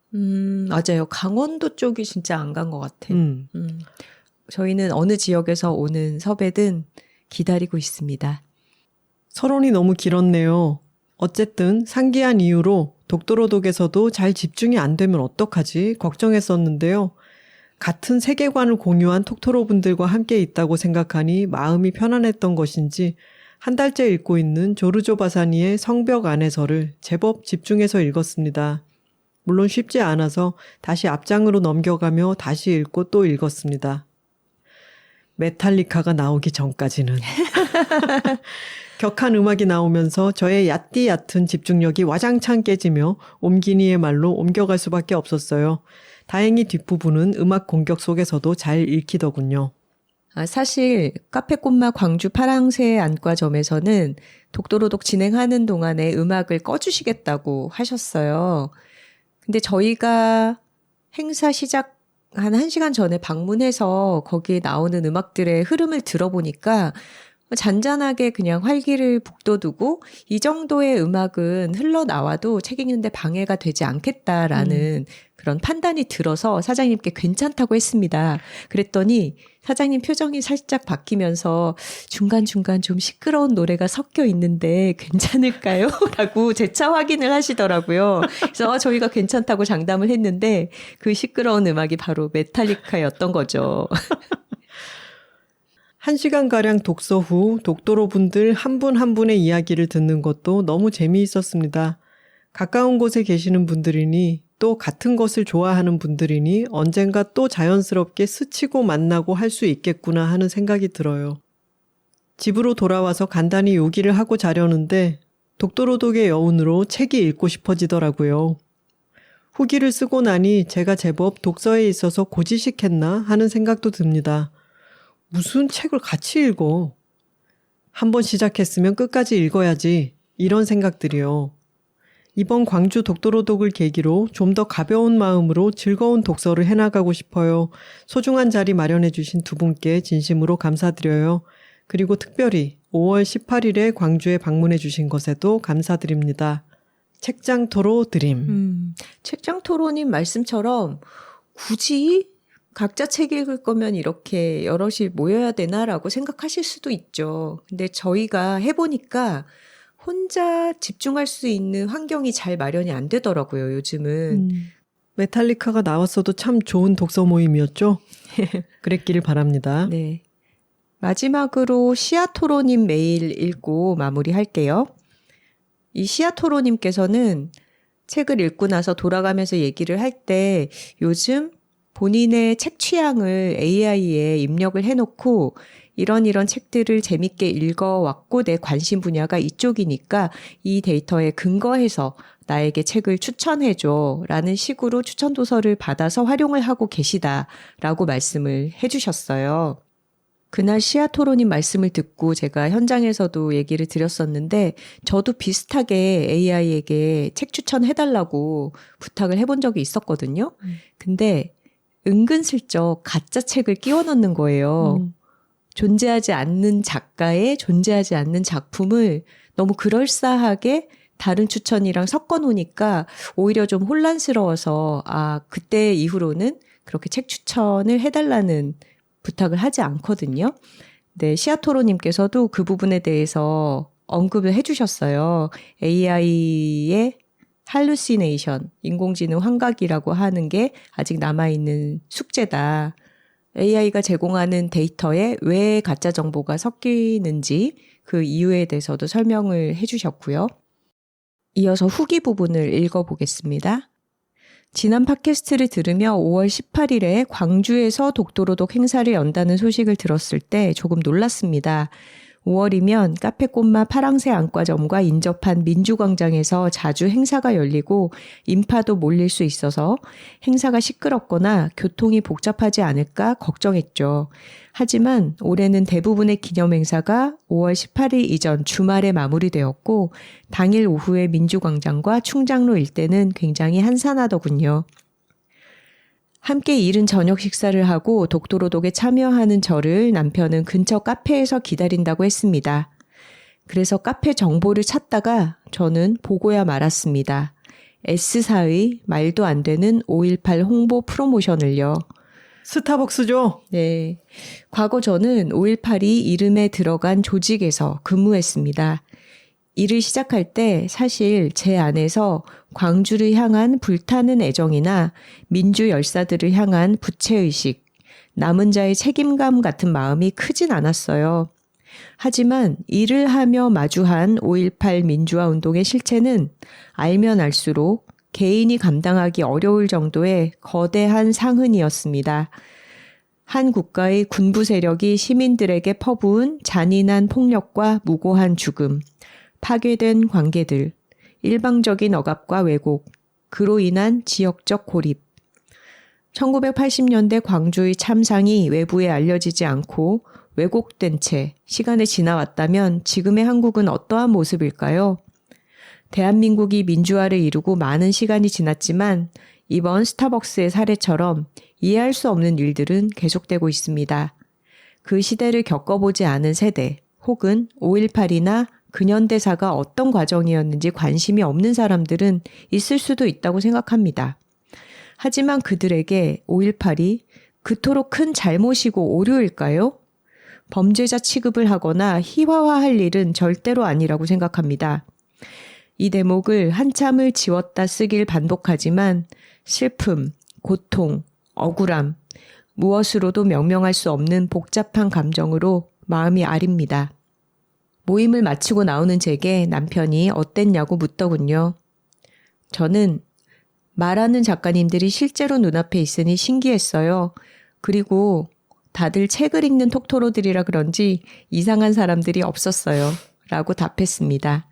맞아요. 강원도 쪽이 진짜 안 간 것 같아. 저희는 어느 지역에서 오는 섭외든 기다리고 있습니다. 서론이 너무 길었네요. 어쨌든 상기한 이유로 독도로독에서도 잘 집중이 안 되면 어떡하지 걱정했었는데요. 같은 세계관을 공유한 톡토로 분들과 함께 있다고 생각하니 마음이 편안했던 것인지 한 달째 읽고 있는 조르조 바사니의 성벽 안에서를 제법 집중해서 읽었습니다. 물론 쉽지 않아서 다시 앞장으로 넘겨가며 다시 읽고 또 읽었습니다. 메탈리카가 나오기 전까지는. 격한 음악이 나오면서 저의 얕은 집중력이 와장창 깨지며 옴기니의 말로 옮겨갈 수밖에 없었어요. 다행히 뒷부분은 음악 공격 속에서도 잘 읽히더군요. 사실 카페꽃마 광주 파랑새 안과점에서는 독도로독 진행하는 동안에 음악을 꺼주시겠다고 하셨어요. 근데 저희가 행사 시작 한 1시간 전에 방문해서 거기에 나오는 음악들의 흐름을 들어보니까 잔잔하게 그냥 활기를 북돋우고 이 정도의 음악은 흘러나와도 책 읽는데 방해가 되지 않겠다라는 그런 판단이 들어서 사장님께 괜찮다고 했습니다. 그랬더니 사장님 표정이 살짝 바뀌면서 중간중간 좀 시끄러운 노래가 섞여 있는데 괜찮을까요? 라고 재차 확인을 하시더라고요. 그래서 저희가 괜찮다고 장담을 했는데 그 시끄러운 음악이 바로 메탈리카였던 거죠. 1시간가량 독서 후 독도로 분들 한 분 한 분의 이야기를 듣는 것도 너무 재미있었습니다. 가까운 곳에 계시는 분들이니 또 같은 것을 좋아하는 분들이니 언젠가 또 자연스럽게 스치고 만나고 할 수 있겠구나 하는 생각이 들어요. 집으로 돌아와서 간단히 요기를 하고 자려는데 독도로독의 여운으로 책이 읽고 싶어지더라고요. 후기를 쓰고 나니 제가 제법 독서에 있어서 고지식했나 하는 생각도 듭니다. 무슨 책을 같이 읽어? 한번 시작했으면 끝까지 읽어야지. 이런 생각들이요. 이번 광주 독도로독을 계기로 좀 더 가벼운 마음으로 즐거운 독서를 해나가고 싶어요. 소중한 자리 마련해 주신 두 분께 진심으로 감사드려요. 그리고 특별히 5월 18일에 광주에 방문해 주신 것에도 감사드립니다. 책장 토로 드림. 책장 토로님 말씀처럼 굳이 각자 책 읽을 거면 이렇게 여럿이 모여야 되나라고 생각하실 수도 있죠. 근데 저희가 해보니까 혼자 집중할 수 있는 환경이 잘 마련이 안 되더라고요, 요즘은. 메탈리카가 나왔어도 참 좋은 독서 모임이었죠? 그랬기를 바랍니다. 네. 마지막으로 시아토로님 메일 읽고 마무리할게요. 이 시아토로님께서는 책을 읽고 나서 돌아가면서 얘기를 할 때 요즘 본인의 책 취향을 AI에 입력을 해놓고 이런 책들을 재밌게 읽어왔고 내 관심 분야가 이쪽이니까 이 데이터에 근거해서 나에게 책을 추천해줘 라는 식으로 추천 도서를 받아서 활용을 하고 계시다라고 말씀을 해주셨어요. 그날 시아토로님 말씀을 듣고 제가 현장에서도 얘기를 드렸었는데 저도 비슷하게 AI에게 책 추천해달라고 부탁을 해본 적이 있었거든요. 근데 은근슬쩍 가짜 책을 끼워 넣는 거예요. 존재하지 않는 작가의 존재하지 않는 작품을 너무 그럴싸하게 다른 추천이랑 섞어 놓으니까 오히려 좀 혼란스러워서 그때 이후로는 그렇게 책 추천을 해달라는 부탁을 하지 않거든요. 네, 시아토로님께서도 그 부분에 대해서 언급을 해주셨어요. AI의 할루시네이션, 인공지능 환각이라고 하는 게 아직 남아있는 숙제다. AI가 제공하는 데이터에 왜 가짜 정보가 섞이는지 그 이유에 대해서도 설명을 해주셨고요. 이어서 후기 부분을 읽어보겠습니다. 지난 팟캐스트를 들으며 5월 18일에 광주에서 독도로독 행사를 연다는 소식을 들었을 때 조금 놀랐습니다. 5월이면 카페꽃마 파랑새 안과점과 인접한 민주광장에서 자주 행사가 열리고 인파도 몰릴 수 있어서 행사가 시끄럽거나 교통이 복잡하지 않을까 걱정했죠. 하지만 올해는 대부분의 기념행사가 5월 18일 이전 주말에 마무리되었고 당일 오후에 민주광장과 충장로 일대는 굉장히 한산하더군요. 함께 이른 저녁 식사를 하고 독도로독에 참여하는 저를 남편은 근처 카페에서 기다린다고 했습니다. 그래서 카페 정보를 찾다가 저는 보고야 말았습니다. S사의 말도 안 되는 5.18 홍보 프로모션을요. 스타벅스죠? 네. 과거 저는 5.18이 이름에 들어간 조직에서 근무했습니다. 일을 시작할 때 사실 제 안에서 광주를 향한 불타는 애정이나 민주 열사들을 향한 부채의식, 남은 자의 책임감 같은 마음이 크진 않았어요. 하지만 일을 하며 마주한 5.18 민주화 운동의 실체는 알면 알수록 개인이 감당하기 어려울 정도의 거대한 상흔이었습니다. 한 국가의 군부 세력이 시민들에게 퍼부은 잔인한 폭력과 무고한 죽음, 파괴된 관계들, 일방적인 억압과 왜곡, 그로 인한 지역적 고립. 1980년대 광주의 참상이 외부에 알려지지 않고 왜곡된 채 시간이 지나왔다면 지금의 한국은 어떠한 모습일까요? 대한민국이 민주화를 이루고 많은 시간이 지났지만 이번 스타벅스의 사례처럼 이해할 수 없는 일들은 계속되고 있습니다. 그 시대를 겪어보지 않은 세대 혹은 5.18이나 근현대사가 어떤 과정이었는지 관심이 없는 사람들은 있을 수도 있다고 생각합니다. 하지만 그들에게 5.18이 그토록 큰 잘못이고 오류일까요? 범죄자 취급을 하거나 희화화할 일은 절대로 아니라고 생각합니다. 이 대목을 한참을 지웠다 쓰길 반복하지만 슬픔, 고통, 억울함, 무엇으로도 명명할 수 없는 복잡한 감정으로 마음이 아립니다. 모임을 마치고 나오는 제게 남편이 어땠냐고 묻더군요. 저는 말하는 작가님들이 실제로 눈앞에 있으니 신기했어요. 그리고 다들 책을 읽는 톡토로들이라 그런지 이상한 사람들이 없었어요. 라고 답했습니다.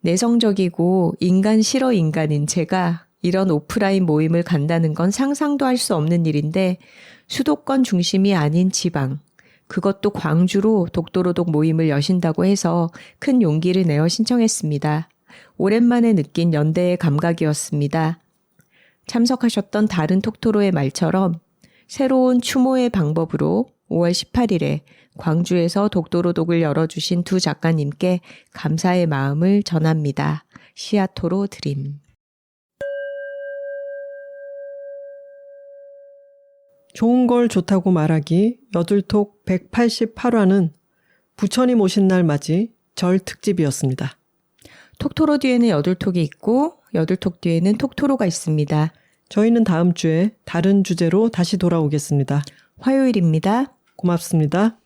내성적이고 인간 싫어 인간인 제가 이런 오프라인 모임을 간다는 건 상상도 할 수 없는 일인데 수도권 중심이 아닌 지방, 그것도 광주로 독도로독 모임을 여신다고 해서 큰 용기를 내어 신청했습니다. 오랜만에 느낀 연대의 감각이었습니다. 참석하셨던 다른 톡토로의 말처럼 새로운 추모의 방법으로 5월 18일에 광주에서 독도로독을 열어주신 두 작가님께 감사의 마음을 전합니다. 시아토로 드림. 좋은 걸 좋다고 말하기 여둘톡 188화는 부처님 오신 날 맞이 절 특집이었습니다. 톡토로 뒤에는 여둘톡이 있고 여둘톡 뒤에는 톡토로가 있습니다. 저희는 다음 주에 다른 주제로 다시 돌아오겠습니다. 화요일입니다. 고맙습니다.